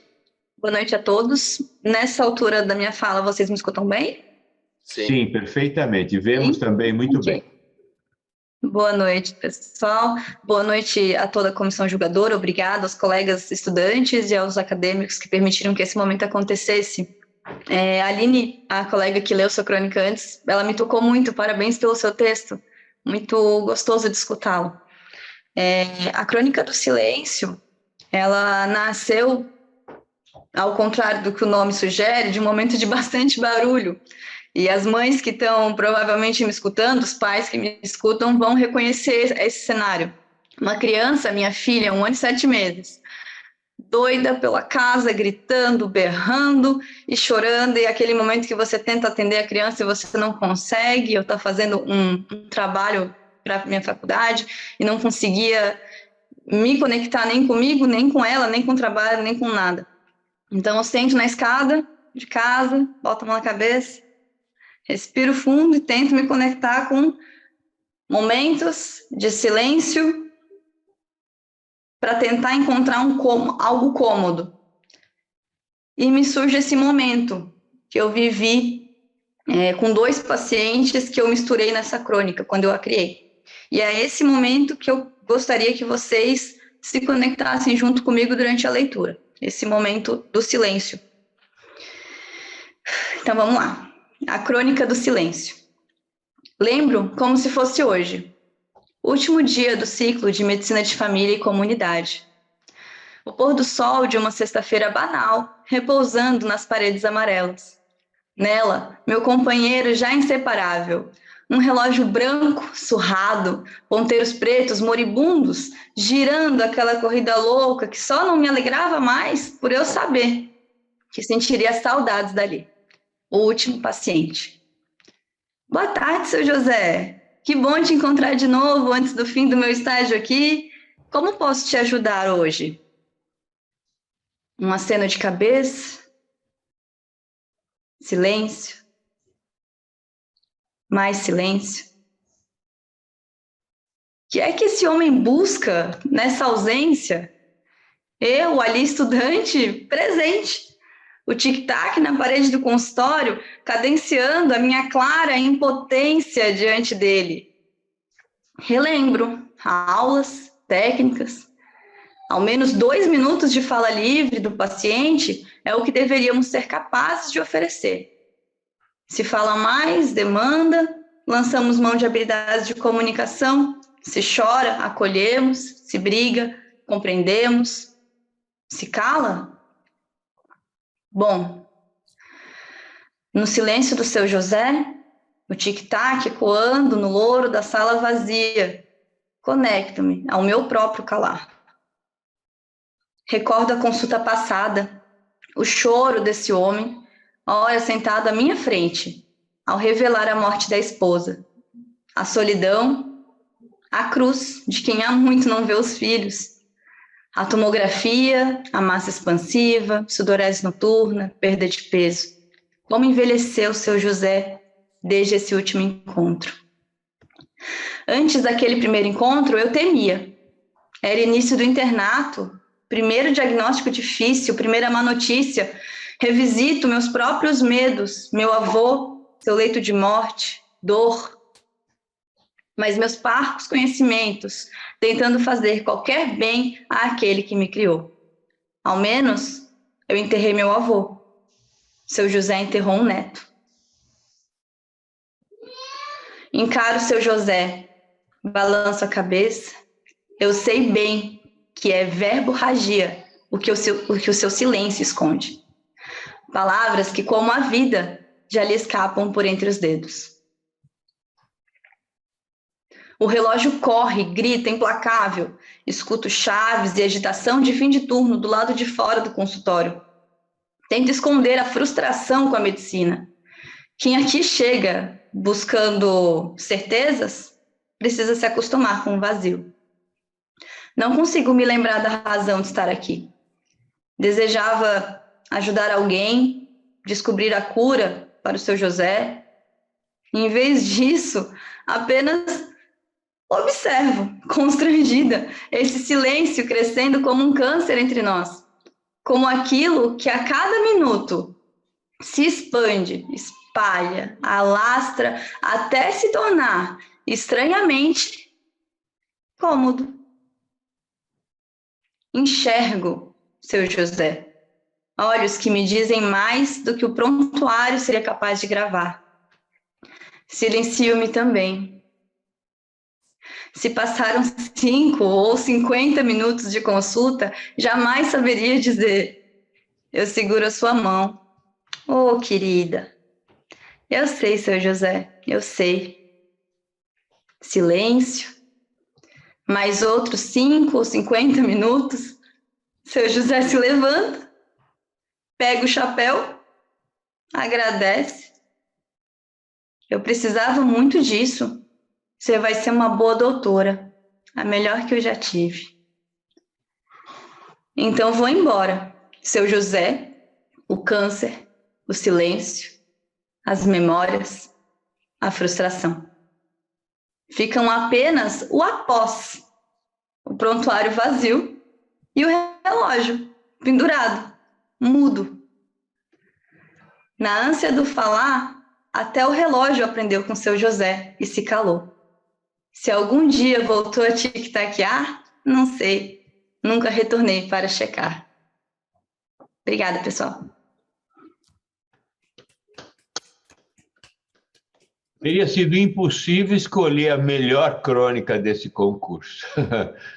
a todos. Nessa altura da minha fala, vocês me escutam bem? Sim, perfeitamente. Vemos também muito bem. Boa noite, pessoal. Boa noite a toda a comissão julgadora. Obrigada aos colegas estudantes e aos acadêmicos que permitiram que esse momento acontecesse. A Aline, a colega que leu sua crônica antes, ela me tocou muito. Parabéns pelo seu texto. Muito gostoso de escutá-lo. A Crônica do Silêncio, ela nasceu, ao contrário do que o nome sugere, de um momento de bastante barulho. E as mães que estão provavelmente me escutando, os pais que me escutam, vão reconhecer esse cenário. Uma criança, minha filha, 1 ano e 7 meses, doida pela casa, gritando, berrando e chorando, e aquele momento que você tenta atender a criança e você não consegue. Eu estava fazendo um trabalho para minha faculdade e não conseguia me conectar nem comigo, nem com ela, nem com o trabalho, nem com nada. Então eu sento na escada de casa, boto a mão na cabeça, respiro fundo e tento me conectar com momentos de silêncio para tentar encontrar algo cômodo. E me surge esse momento que eu vivi com 2 pacientes que eu misturei nessa crônica, quando eu a criei. E é esse momento que eu gostaria que vocês se conectassem junto comigo durante a leitura. Esse momento do silêncio. Então, vamos lá. A Crônica do Silêncio. Lembro como se fosse hoje, último dia do ciclo de Medicina de Família e Comunidade. O pôr do sol de uma sexta-feira banal, repousando nas paredes amarelas. Nela, meu companheiro já inseparável, um relógio branco, surrado, ponteiros pretos, moribundos, girando aquela corrida louca que só não me alegrava mais por eu saber que sentiria saudades dali. O último paciente. Boa tarde, seu José. Que bom te encontrar de novo antes do fim do meu estágio aqui. Como posso te ajudar hoje? Um aceno de cabeça. Silêncio. Mais silêncio. O que é que esse homem busca nessa ausência? Eu, ali estudante, presente. O tic-tac na parede do consultório, cadenciando a minha clara impotência diante dele. Relembro aulas, técnicas. Ao menos 2 minutos de fala livre do paciente é o que deveríamos ser capazes de oferecer. Se fala mais, demanda, lançamos mão de habilidades de comunicação. Se chora, acolhemos. Se briga, compreendemos. Se cala? Bom, no silêncio do seu José, o tic-tac ecoando no louro da sala vazia, conecto-me ao meu próprio calar. Recordo a consulta passada, o choro desse homem, ora sentado à minha frente, ao revelar a morte da esposa, a solidão, a cruz de quem há muito não vê os filhos, a tomografia, a massa expansiva, sudorese noturna, perda de peso. Como envelheceu seu José desde esse último encontro. Antes daquele primeiro encontro, eu temia. Era início do internato, primeiro diagnóstico difícil, primeira má notícia. Revisito meus próprios medos, meu avô, seu leito de morte, dor. Mas meus parcos conhecimentos, tentando fazer qualquer bem àquele que me criou. Ao menos, eu enterrei meu avô. Seu José enterrou um neto. Encaro seu José, balanço a cabeça. Eu sei bem que é verborragia o que o seu silêncio esconde. Palavras que, como a vida, já lhe escapam por entre os dedos. O relógio corre, grita, implacável. Escuto chaves e agitação de fim de turno do lado de fora do consultório. Tento esconder a frustração com a medicina. Quem aqui chega buscando certezas, precisa se acostumar com o vazio. Não consigo me lembrar da razão de estar aqui. Desejava ajudar alguém, descobrir a cura para o seu José. Em vez disso, apenas observo, constrangida, esse silêncio crescendo como um câncer entre nós. Como aquilo que a cada minuto se expande, espalha, alastra, até se tornar estranhamente cômodo. Enxergo seu José, olhos que me dizem mais do que o prontuário seria capaz de gravar. Silencio-me também. Se passaram 5 ou 50 minutos de consulta, jamais saberia dizer. Eu seguro a sua mão. Oh, querida. Eu sei, seu José, eu sei. Silêncio. Mais outros 5 ou 50 minutos. Seu José se levanta, pega o chapéu, agradece. Eu precisava muito disso. Você vai ser uma boa doutora, a melhor que eu já tive. Então vou embora. Seu José, o câncer, o silêncio, as memórias, a frustração. Ficam apenas o após, o prontuário vazio e o relógio pendurado, mudo. Na ânsia do falar, até o relógio aprendeu com seu José e se calou. Se algum dia voltou a tic-taquear, não sei. Nunca retornei para checar. Obrigada, pessoal. Teria sido impossível escolher a melhor crônica desse concurso.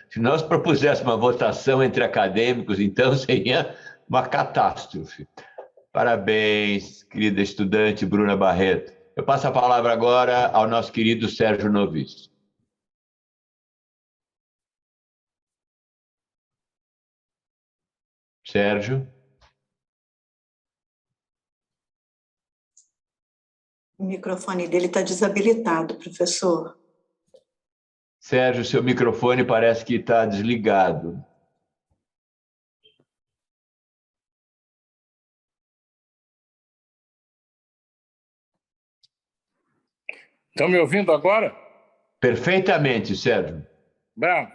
Se nós propuséssemos uma votação entre acadêmicos, então seria uma catástrofe. Parabéns, querida estudante Bruna Barreto. Eu passo a palavra agora ao nosso querido Sérgio Noviço. Sérgio. O microfone dele está desabilitado, professor. Sérgio, seu microfone parece que está desligado. Estão me ouvindo agora? Perfeitamente, Sérgio. Bravo.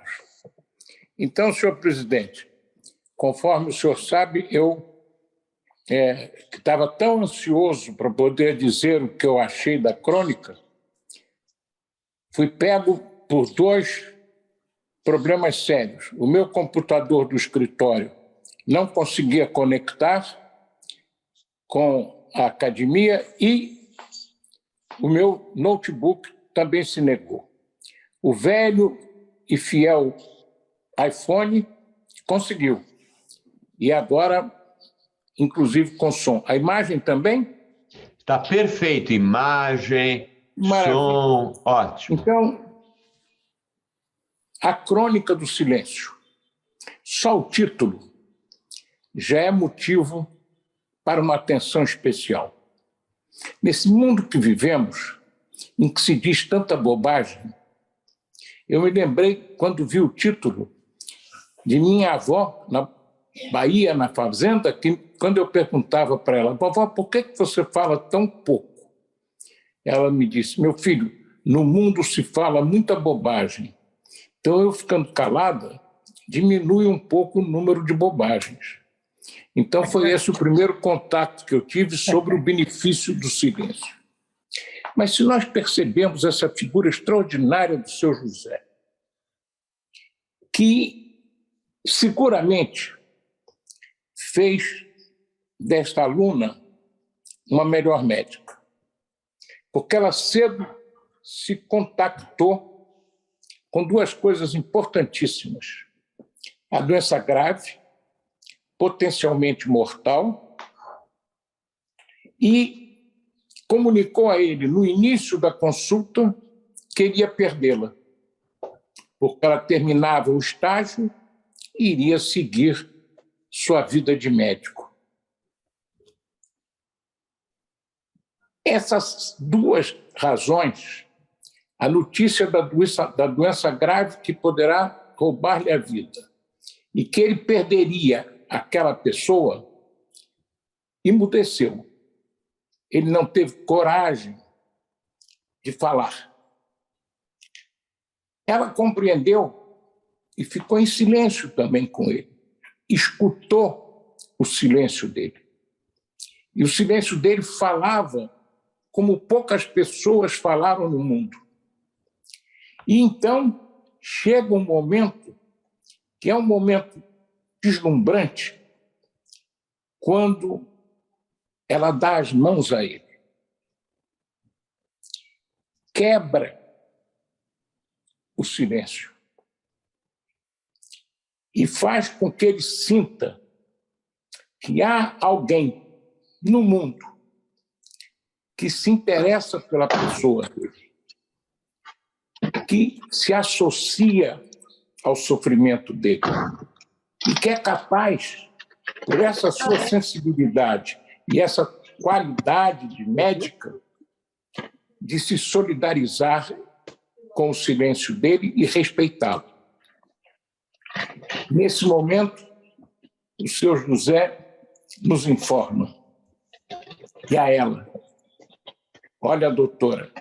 Então, senhor presidente, conforme o senhor sabe, eu estava tão ansioso para poder dizer o que eu achei da crônica, fui pego por 2 problemas sérios. O meu computador do escritório não conseguia conectar com a academia e o meu notebook também se negou. O velho e fiel iPhone conseguiu. E agora, inclusive com som. A imagem também? Está perfeito. Imagem, Maravilha. som, ótimo. Então, a Crônica do Silêncio. Só o título já é motivo para uma atenção especial. Nesse mundo que vivemos, em que se diz tanta bobagem, eu me lembrei quando vi o título de minha avó, na Bahia, na fazenda, que quando eu perguntava para ela, vovó, por que você fala tão pouco? Ela me disse, meu filho, no mundo se fala muita bobagem. Então, eu ficando calada, diminui um pouco o número de bobagens. Então, foi esse o primeiro contato que eu tive sobre o benefício do silêncio. Mas se nós percebemos essa figura extraordinária do seu José, que seguramente fez desta aluna uma melhor médica, porque ela cedo se contactou com duas coisas importantíssimas: a doença grave, potencialmente mortal, e comunicou a ele, no início da consulta, que iria perdê-la, porque ela terminava o estágio e iria seguir sua vida de médico. Essas duas razões, a notícia da doença grave que poderá roubar-lhe a vida e que ele perderia aquela pessoa, emudeceu. Ele não teve coragem de falar. Ela compreendeu e ficou em silêncio também com ele. Escutou o silêncio dele. E o silêncio dele falava como poucas pessoas falaram no mundo. E então chega um momento que é um momento deslumbrante, quando ela dá as mãos a ele. Quebra o silêncio e faz com que ele sinta que há alguém no mundo que se interessa pela pessoa dele, que se associa ao sofrimento dele e que é capaz, por essa sua sensibilidade e essa qualidade de médica, de se solidarizar com o silêncio dele e respeitá-lo. Nesse momento, o senhor José nos informa, e a ela, olha, doutora,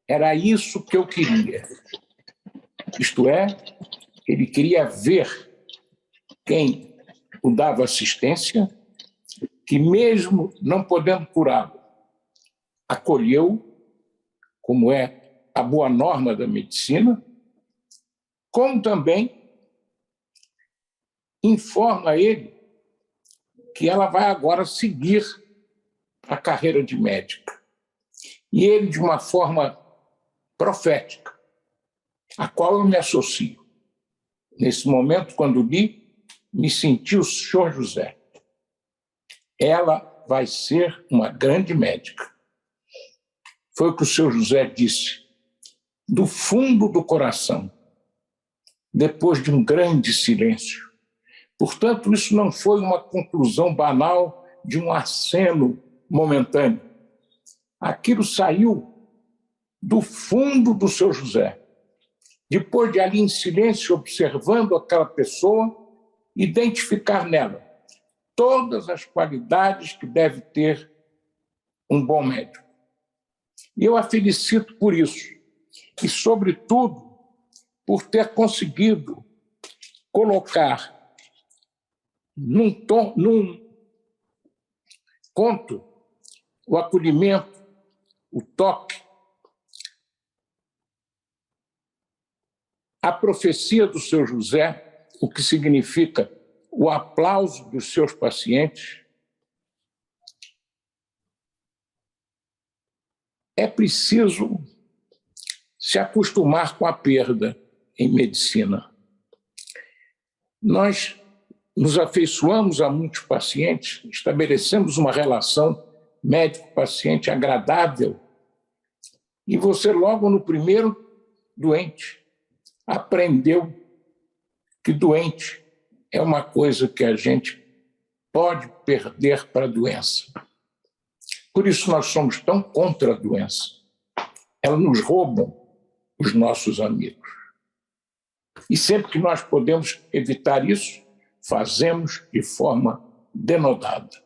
era isso que eu queria. Isto é, ele queria ver quem o dava assistência, que mesmo não podendo curá-lo, acolheu, como é a boa norma da medicina, como também informa ele que ela vai agora seguir a carreira de médica. E ele, de uma forma profética, a qual eu me associo. Nesse momento, quando li, me senti o senhor José. Ela vai ser uma grande médica. Foi o que o senhor José disse, do fundo do coração, depois de um grande silêncio. Portanto, isso não foi uma conclusão banal de um aceno momentâneo. Aquilo saiu do fundo do seu José. Depois de ali em silêncio, observando aquela pessoa, identificar nela todas as qualidades que deve ter um bom médico. E eu a felicito por isso. E, sobretudo, por ter conseguido colocar num conto o acolhimento, o toque, a profecia do seu José, o que significa o aplauso dos seus pacientes. É preciso se acostumar com a perda em medicina. Nós nos afeiçoamos a muitos pacientes, estabelecemos uma relação médico-paciente agradável, e você, logo no primeiro doente, aprendeu que doente é uma coisa que a gente pode perder para a doença. Por isso nós somos tão contra a doença. Elas nos roubam os nossos amigos. E sempre que nós podemos evitar isso, fazemos de forma denodada.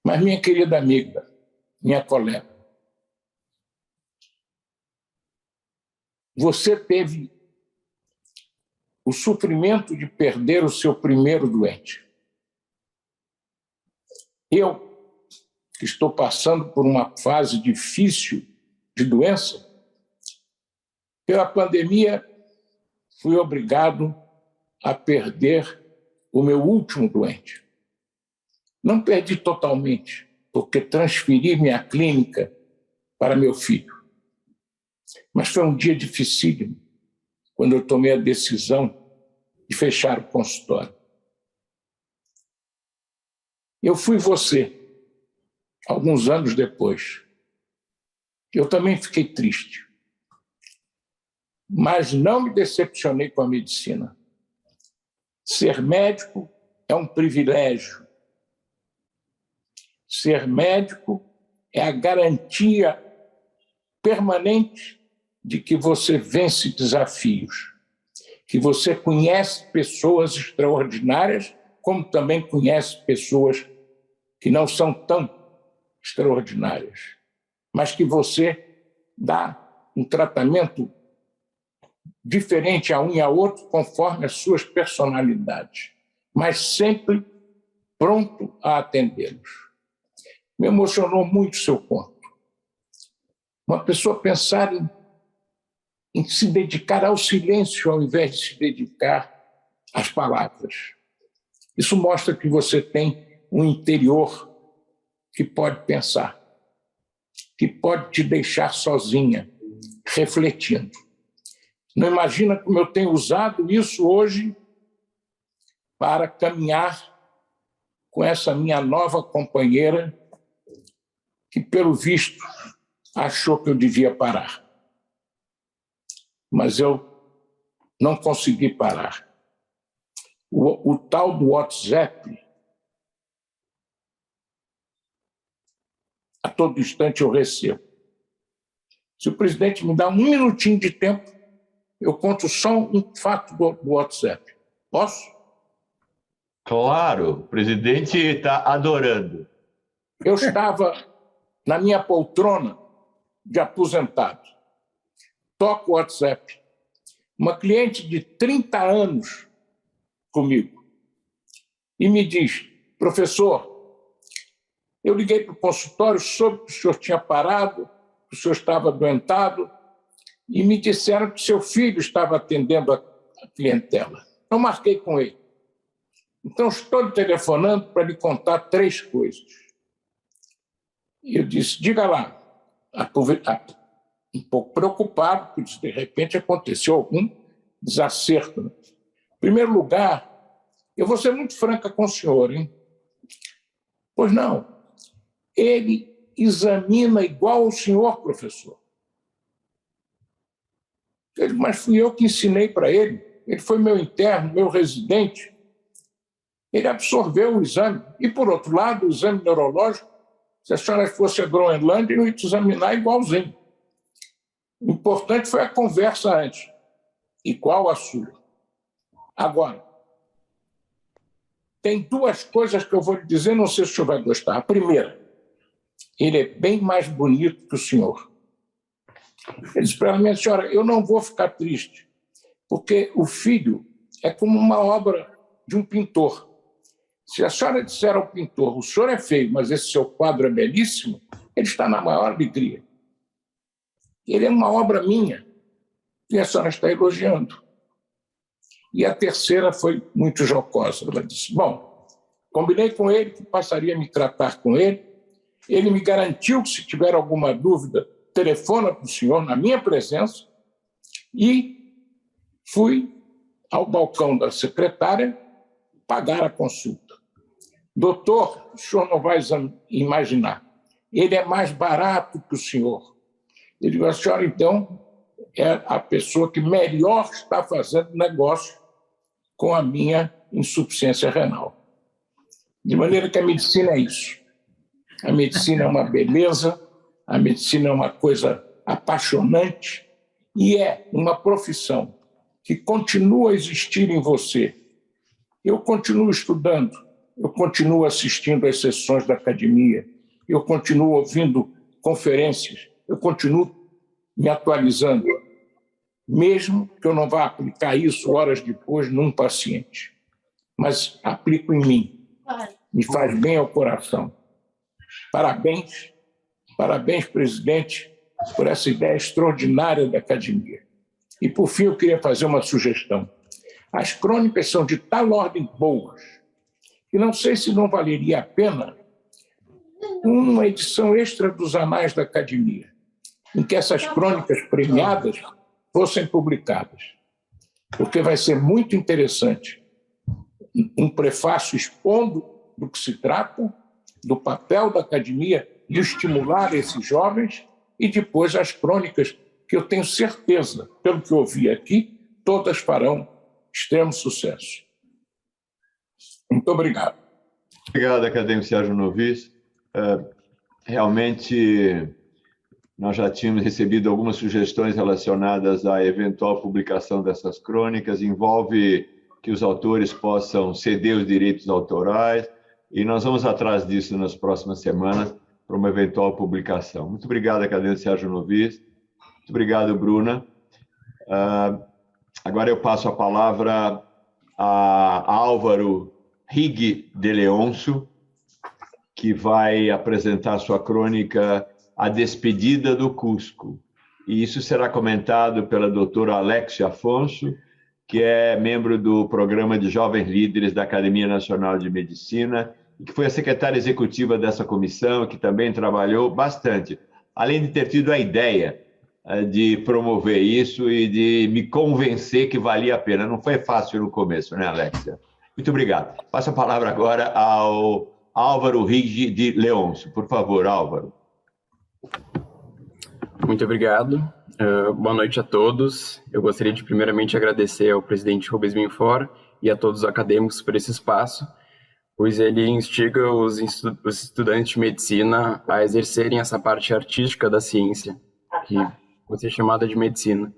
Mas, minha querida amiga, minha colega, você teve o sofrimento de perder o seu primeiro doente. Eu, que estou passando por uma fase difícil de doença, pela pandemia, fui obrigado a perder o meu último doente. Não perdi totalmente, porque transferi minha clínica para meu filho. Mas foi um dia dificílimo, quando eu tomei a decisão de fechar o consultório. Eu fui você, alguns anos depois. Eu também fiquei triste. Mas não me decepcionei com a medicina. Ser médico é um privilégio. Ser médico é a garantia permanente de que você vence desafios, que você conhece pessoas extraordinárias, como também conhece pessoas que não são tão extraordinárias, mas que você dá um tratamento diferente a um e a outro conforme as suas personalidades, mas sempre pronto a atendê-los. Me emocionou muito o seu ponto. Uma pessoa pensar em se dedicar ao silêncio ao invés de se dedicar às palavras. Isso mostra que você tem um interior que pode pensar, que pode te deixar sozinha, refletindo. Não imagina como eu tenho usado isso hoje para caminhar com essa minha nova companheira, que, pelo visto, achou que eu devia parar. Mas eu não consegui parar. O tal do WhatsApp, a todo instante eu recebo. Se o presidente me dá um minutinho de tempo, eu conto só um fato do WhatsApp. Posso? Claro, o presidente está adorando. Eu estava na minha poltrona de aposentado. Toco o WhatsApp. Uma cliente de 30 anos comigo e me diz: professor, eu liguei para o consultório, soube que o senhor tinha parado, que o senhor estava adoentado, e me disseram que seu filho estava atendendo a clientela. Eu marquei com ele. Então, estou lhe telefonando para lhe contar 3 coisas. E eu disse: diga lá. Um pouco preocupado, porque de repente aconteceu algum desacerto. Em primeiro lugar, eu vou ser muito franca com o senhor, hein? Pois não. Ele examina igual o senhor, professor. Mas fui eu que ensinei para ele. Ele foi meu interno, meu residente. Ele absorveu o exame. E, por outro lado, o exame neurológico, se a senhora fosse a Groenlândia, eu ia te examinar igualzinho. O importante foi a conversa antes. Igual a sua. Agora, tem 2 coisas que eu vou lhe dizer, não sei se o senhor vai gostar. A primeira, ele é bem mais bonito que o senhor. Ele disse para mim: senhora, eu não vou ficar triste, porque o filho é como uma obra de um pintor. Se a senhora disser ao pintor: o senhor é feio, mas esse seu quadro é belíssimo, ele está na maior alegria. Ele é uma obra minha e a senhora está elogiando. E a terceira foi muito jocosa. Ela disse: bom, combinei com ele que passaria a me tratar com ele. Ele me garantiu que, se tiver alguma dúvida, telefona para o senhor na minha presença. E fui ao balcão da secretária pagar a consulta. Doutor, o senhor não vai imaginar, ele é mais barato que o senhor. Eu digo: a senhora, então, é a pessoa que melhor está fazendo negócio com a minha insuficiência renal. De maneira que a medicina é isso. A medicina é uma beleza, a medicina é uma coisa apaixonante e é uma profissão que continua a existir em você. Eu continuo estudando, eu continuo assistindo às sessões da academia, eu continuo ouvindo conferências, eu continuo me atualizando, mesmo que eu não vá aplicar isso horas depois num paciente. Mas aplico em mim, me faz bem ao coração. Parabéns, parabéns, presidente, por essa ideia extraordinária da academia. E, por fim, eu queria fazer uma sugestão. As crônicas são de tal ordem boas que não sei se não valeria a pena uma edição extra dos Anais da Academia, em que essas crônicas premiadas fossem publicadas, porque vai ser muito interessante um prefácio expondo do que se trata, do papel da academia de estimular esses jovens e depois as crônicas, que eu tenho certeza, pelo que eu ouvi aqui, todas farão extremo sucesso. Muito obrigado. Obrigado, acadêmico Sérgio Novis. Realmente, nós já tínhamos recebido algumas sugestões relacionadas à eventual publicação dessas crônicas. Envolve que os autores possam ceder os direitos autorais, e nós vamos atrás disso nas próximas semanas para uma eventual publicação. Muito obrigado, acadêmico Sérgio Novis. Muito obrigado, Bruna. Agora eu passo a palavra a Álvaro Rig de Leonço, que vai apresentar sua crônica A Despedida do Cusco. E isso será comentado pela doutora Alexia Afonso, que é membro do Programa de Jovens Líderes da Academia Nacional de Medicina, e que foi a secretária executiva dessa comissão, que também trabalhou bastante, além de ter tido a ideia de promover isso e de me convencer que valia a pena. Não foi fácil no começo, né, Alexia? Muito obrigado. Passo a palavra agora ao Álvaro Rig de Leonço. Por favor, Álvaro. Muito obrigado. Boa noite a todos. Eu gostaria de primeiramente agradecer ao presidente Rubens Minfort e a todos os acadêmicos por esse espaço, pois ele instiga os estudantes de medicina a exercerem essa parte artística da ciência, que pode ser chamada de medicina.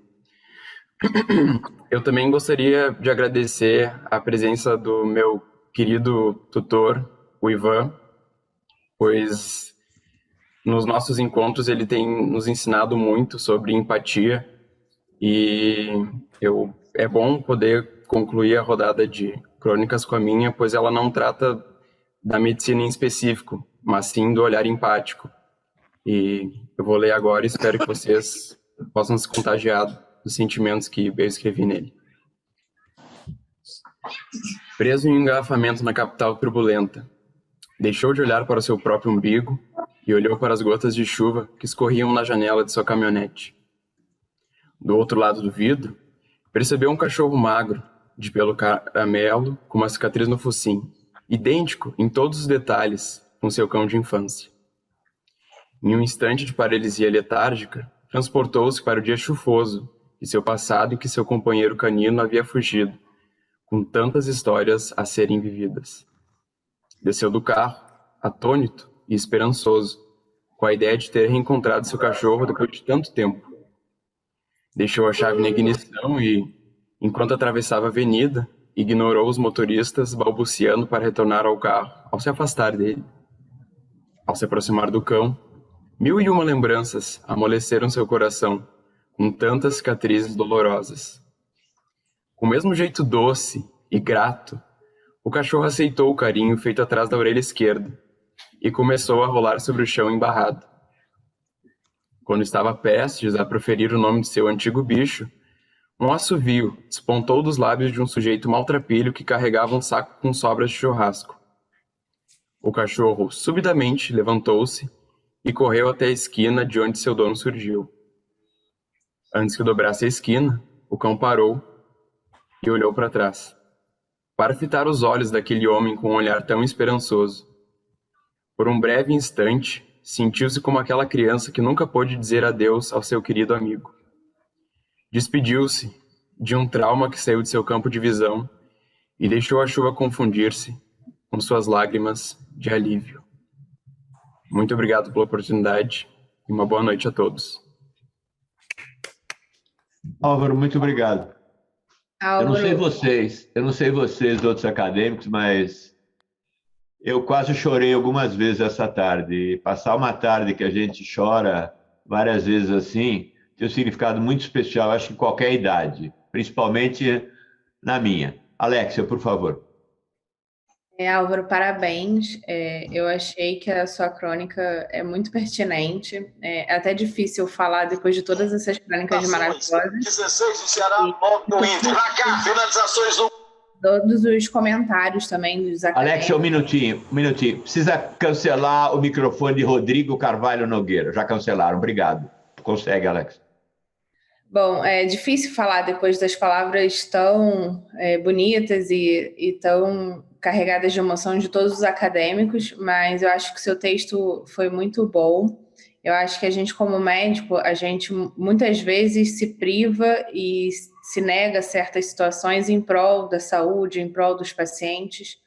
Eu também gostaria de agradecer a presença do meu querido tutor, o Ivan, pois nos nossos encontros ele tem nos ensinado muito sobre empatia e é bom poder concluir a rodada de crônicas com a minha, pois ela não trata da medicina em específico, mas sim do olhar empático. E eu vou ler agora e espero que vocês possam se contagiar dos sentimentos que eu escrevi nele. Preso em um engarrafamento na capital turbulenta, deixou de olhar para o seu próprio umbigo e olhou para as gotas de chuva que escorriam na janela de sua caminhonete. Do outro lado do vidro, percebeu um cachorro magro, de pelo caramelo, com uma cicatriz no focinho, idêntico em todos os detalhes com seu cão de infância. Em um instante de paralisia letárgica, transportou-se para o dia chuvoso de seu passado em que seu companheiro canino havia fugido, com tantas histórias a serem vividas. Desceu do carro, atônito e esperançoso, com a ideia de ter reencontrado seu cachorro depois de tanto tempo. Deixou a chave na ignição e, enquanto atravessava a avenida, ignorou os motoristas balbuciando para retornar ao carro, ao se afastar dele. Ao se aproximar do cão, 1001 lembranças amoleceram seu coração, com tantas cicatrizes dolorosas. Com o mesmo jeito doce e grato, o cachorro aceitou o carinho feito atrás da orelha esquerda e começou a rolar sobre o chão embarrado. Quando estava prestes a proferir o nome de seu antigo bicho, um assovio despontou dos lábios de um sujeito maltrapilho que carregava um saco com sobras de churrasco. O cachorro subitamente levantou-se e correu até a esquina de onde seu dono surgiu. Antes que dobrasse a esquina, o cão parou e olhou para trás, para fitar os olhos daquele homem com um olhar tão esperançoso. Por um breve instante, sentiu-se como aquela criança que nunca pôde dizer adeus ao seu querido amigo. Despediu-se de um trauma que saiu de seu campo de visão e deixou a chuva confundir-se com suas lágrimas de alívio. Muito obrigado pela oportunidade e uma boa noite a todos. Álvaro, muito obrigado. Álvaro. Eu não sei vocês, outros acadêmicos, mas eu quase chorei algumas vezes essa tarde. E passar uma tarde que a gente chora várias vezes assim, tem um significado muito especial, acho que em qualquer idade, principalmente na minha. Alexia, por favor. Álvaro, parabéns. Eu achei que a sua crônica é muito pertinente. É até difícil falar depois de todas essas crônicas maravilhosas. 16 do Ceará, 9 do Inter. Pra cá, finalizações do... Todos os comentários também dos acadêmicos. Alexia, um minutinho. Precisa cancelar o microfone de Rodrigo Carvalho Nogueira. Já cancelaram, obrigado. Consegue, Alex. Bom, é difícil falar depois das palavras tão bonitas e tão carregadas de emoção de todos os acadêmicos, mas eu acho que o seu texto foi muito bom. Eu acho que a gente, como médico, a gente muitas vezes se priva e se nega a certas situações em prol da saúde, em prol dos pacientes.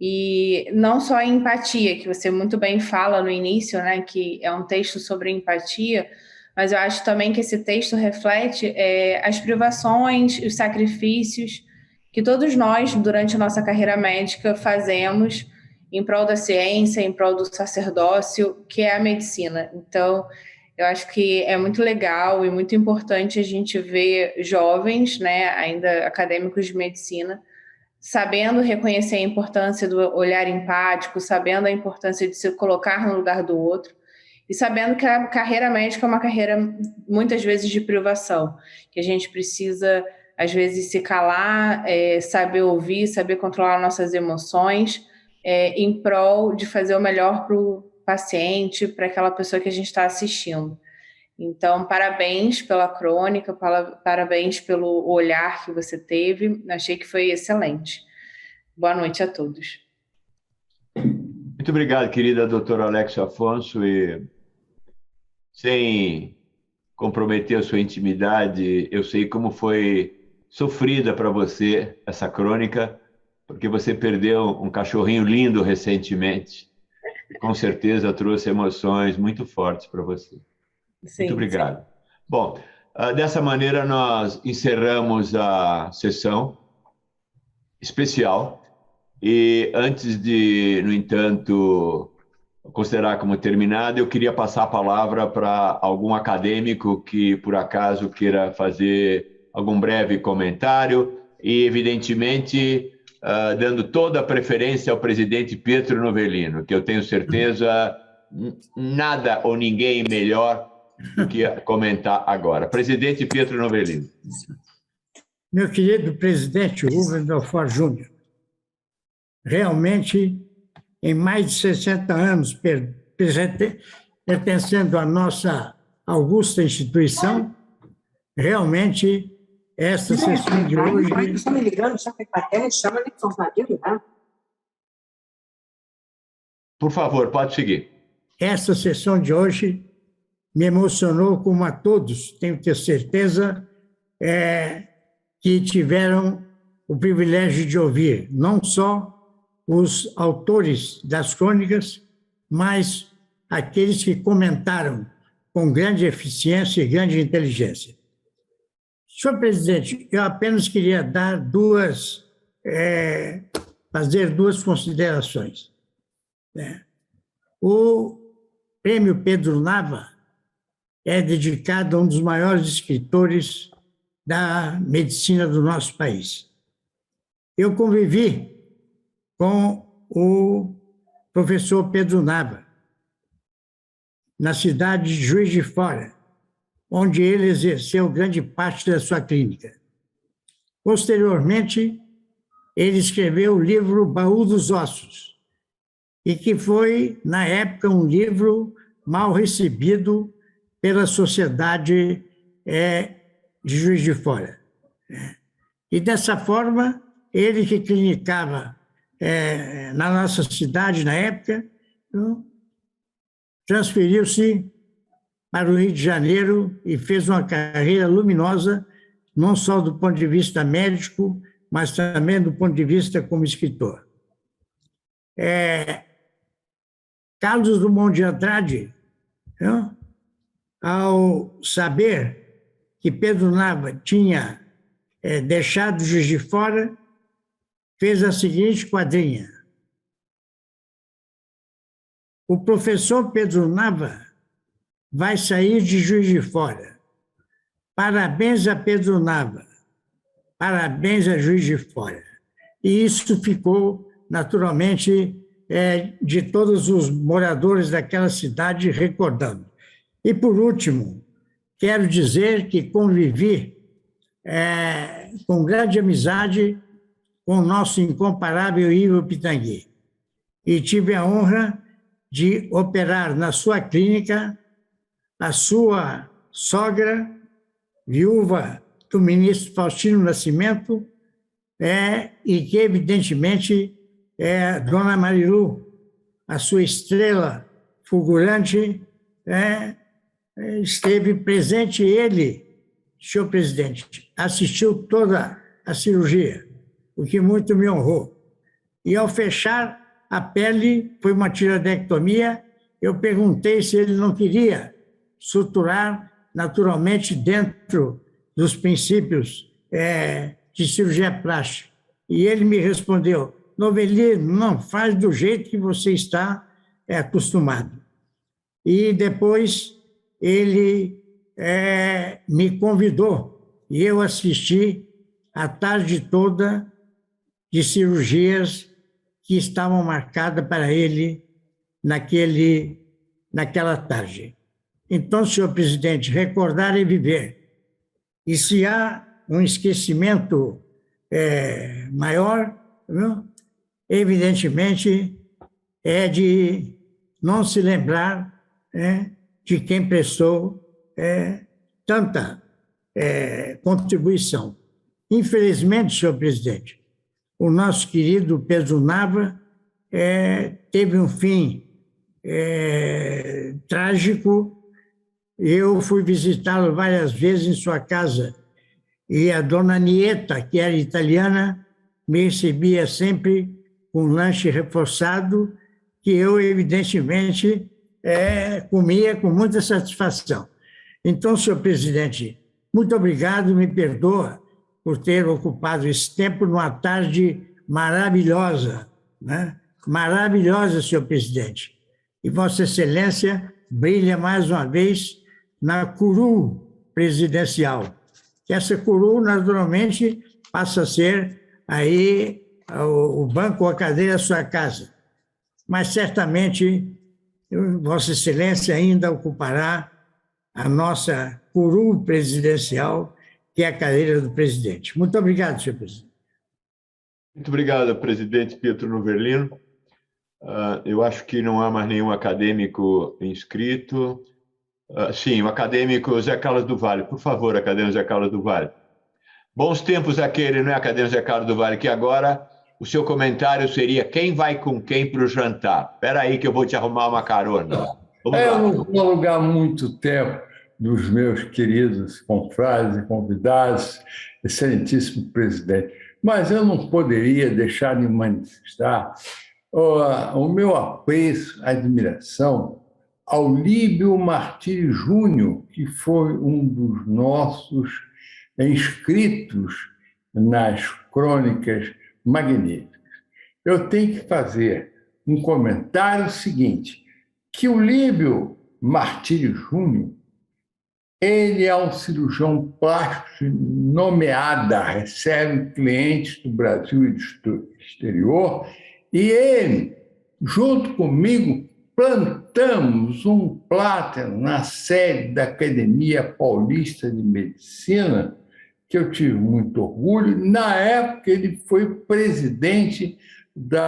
E não só a empatia, que você muito bem fala no início, né, que é um texto sobre empatia, mas eu acho também que esse texto reflete as privações, os sacrifícios que todos nós, durante a nossa carreira médica, fazemos em prol da ciência, em prol do sacerdócio, que é a medicina. Então, eu acho que é muito legal e muito importante a gente ver jovens, né, ainda acadêmicos de medicina, sabendo reconhecer a importância do olhar empático, sabendo a importância de se colocar no lugar do outro, e sabendo que a carreira médica é uma carreira, muitas vezes, de privação, que a gente precisa, às vezes, se calar, saber ouvir, saber controlar nossas emoções, em prol de fazer o melhor para o paciente, para aquela pessoa que a gente está assistindo. Então, parabéns pela crônica, parabéns pelo olhar que você teve, achei que foi excelente. Boa noite a todos. Muito obrigado, querida doutora Alexia Afonso, e sem comprometer a sua intimidade, eu sei como foi sofrida para você essa crônica, porque você perdeu um cachorrinho lindo recentemente, e com certeza trouxe emoções muito fortes para você. Sim, muito obrigado. Sim. Bom, dessa maneira nós encerramos a sessão especial e antes de, no entanto, considerar como terminada, eu queria passar a palavra para algum acadêmico que, por acaso, queira fazer algum breve comentário e, evidentemente, dando toda a preferência ao presidente Pietro Novellino, que eu tenho certeza nada ou ninguém melhor do que comentar agora. Presidente Pietro Novellino. Meu querido presidente Rubens Belfort Júnior, realmente, em mais de 60 anos pertencendo à nossa augusta instituição, realmente esta sessão de hoje... Por favor, pode seguir. Esta sessão de hoje me emocionou, como a todos, tenho que ter certeza, que tiveram o privilégio de ouvir, não só os autores das crônicas, mas aqueles que comentaram com grande eficiência e grande inteligência. Senhor presidente, eu apenas queria fazer duas considerações. O Prêmio Pedro Nava é dedicado a um dos maiores escritores da medicina do nosso país. Eu convivi com o professor Pedro Nava, na cidade de Juiz de Fora, onde ele exerceu grande parte da sua clínica. Posteriormente, ele escreveu o livro Baú dos Ossos, e que foi, na época, um livro mal recebido pela sociedade de Juiz de Fora. E, dessa forma, ele que clinicava na nossa cidade, na época, transferiu-se para o Rio de Janeiro e fez uma carreira luminosa, não só do ponto de vista médico, mas também do ponto de vista como escritor. Carlos Drummond de Andrade, não? Ao saber que Pedro Nava tinha deixado Juiz de Fora, fez a seguinte quadrinha. O professor Pedro Nava vai sair de Juiz de Fora. Parabéns a Pedro Nava. Parabéns a Juiz de Fora. E isso ficou, naturalmente, de todos os moradores daquela cidade recordando. E, por último, quero dizer que convivi com grande amizade com o nosso incomparável Ivo Pitangui. E tive a honra de operar na sua clínica a sua sogra, viúva do ministro Faustino Nascimento, e que, evidentemente, Dona Marilu, a sua estrela fulgurante, esteve presente. Ele, senhor presidente, assistiu toda a cirurgia, o que muito me honrou. E, ao fechar a pele, foi uma tiroidectomia, eu perguntei se ele não queria suturar naturalmente dentro dos princípios de cirurgia plástica. E ele me respondeu: Novelino, não, faz do jeito que você está acostumado. E depois ele me convidou e eu assisti a tarde toda de cirurgias que estavam marcadas para ele naquela tarde. Então, senhor presidente, recordar é viver. E se há um esquecimento maior, viu? Evidentemente, é de não se lembrar de quem prestou tanta contribuição. Infelizmente, senhor presidente, o nosso querido Pedro Nava teve um fim trágico. Eu fui visitá-lo várias vezes em sua casa e a dona Nieta, que era italiana, me recebia sempre com um lanche reforçado que eu, evidentemente, comia com muita satisfação. Então, senhor presidente, muito obrigado, me perdoa por ter ocupado esse tempo numa tarde maravilhosa, né? Maravilhosa, senhor presidente. E Vossa Excelência brilha mais uma vez na curul presidencial. Que essa curul, naturalmente, passa a ser aí o banco ou a cadeira da sua casa. Mas, certamente, Vossa Excelência ainda ocupará a nossa curul presidencial, que é a cadeira do presidente. Muito obrigado, senhor presidente. Muito obrigado, presidente Pietro Novelino. Eu acho que não há mais nenhum acadêmico inscrito. Sim, o acadêmico Zé Carlos do Vale. Por favor, acadêmico Zé Carlos do Vale. Bons tempos aquele, não é, acadêmico Zé Carlos do Vale, que agora o seu comentário seria quem vai com quem para o jantar. Espera aí que eu vou te arrumar uma carona. Eu não vou alugar muito tempo dos meus queridos confrades e convidados, excelentíssimo presidente, mas eu não poderia deixar de manifestar o meu apreço, admiração ao Líbio Martiri Júnior, que foi um dos nossos inscritos nas crônicas magníficas. Eu tenho que fazer um comentário seguinte, que o Líbio Martiri Júnior, ele é um cirurgião plástico nomeado, recebe clientes do Brasil e do exterior, e ele, junto comigo, plantamos um plátano na sede da Academia Paulista de Medicina, que eu tive muito orgulho. Na época, ele foi presidente do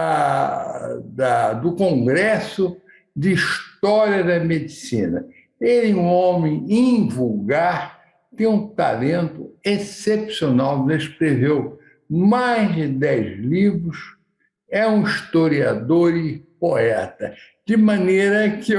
Congresso de História da Medicina. Ele é um homem invulgar, tem um talento excepcional, escreveu mais de 10 livros, é um historiador e poeta. De maneira que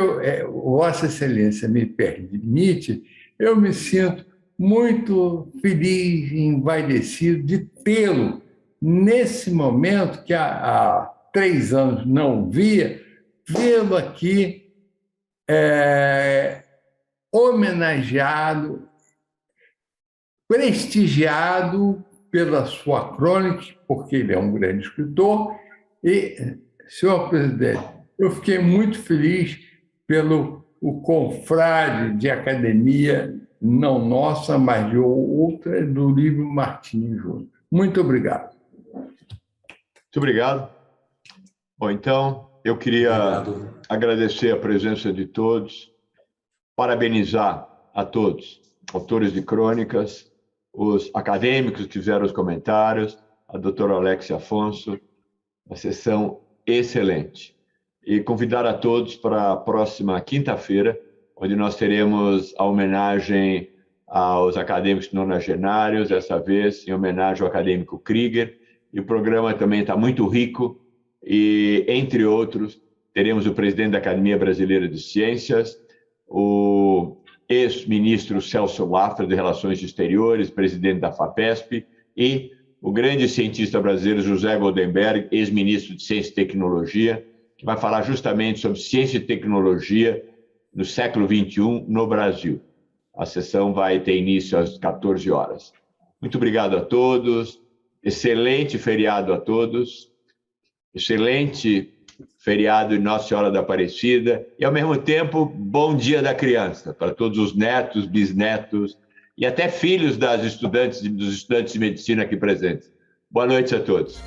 Vossa Excelência me permite, eu me sinto muito feliz e envaidecido de tê-lo nesse momento que a 3 anos não via, vê-lo aqui homenageado, prestigiado pela sua crônica, porque ele é um grande escritor. E, senhor presidente, eu fiquei muito feliz pelo o confrade de academia, não nossa, mas de outra, do Líbio Martins Júnior. Muito obrigado. Muito obrigado. Bom, então, eu queria agradecer a presença de todos, parabenizar a todos, autores de crônicas, os acadêmicos que fizeram os comentários, a doutora Alexia Afonso, uma sessão excelente. E convidar a todos para a próxima quinta-feira, onde nós teremos a homenagem aos acadêmicos nonagenários, dessa vez em homenagem ao acadêmico Krieger. E o programa também está muito rico e, entre outros, teremos o presidente da Academia Brasileira de Ciências, o ex-ministro Celso Lafra, de Relações Exteriores, presidente da FAPESP, e o grande cientista brasileiro José Goldenberg, ex-ministro de Ciência e Tecnologia, que vai falar justamente sobre ciência e tecnologia no século XXI no Brasil. A sessão vai ter início às 14 horas. Muito obrigado a todos, excelente feriado a todos, excelente feriado de Nossa Senhora da Aparecida e, ao mesmo tempo, bom dia da criança para todos os netos, bisnetos e até filhos dos estudantes de medicina aqui presentes. Boa noite a todos.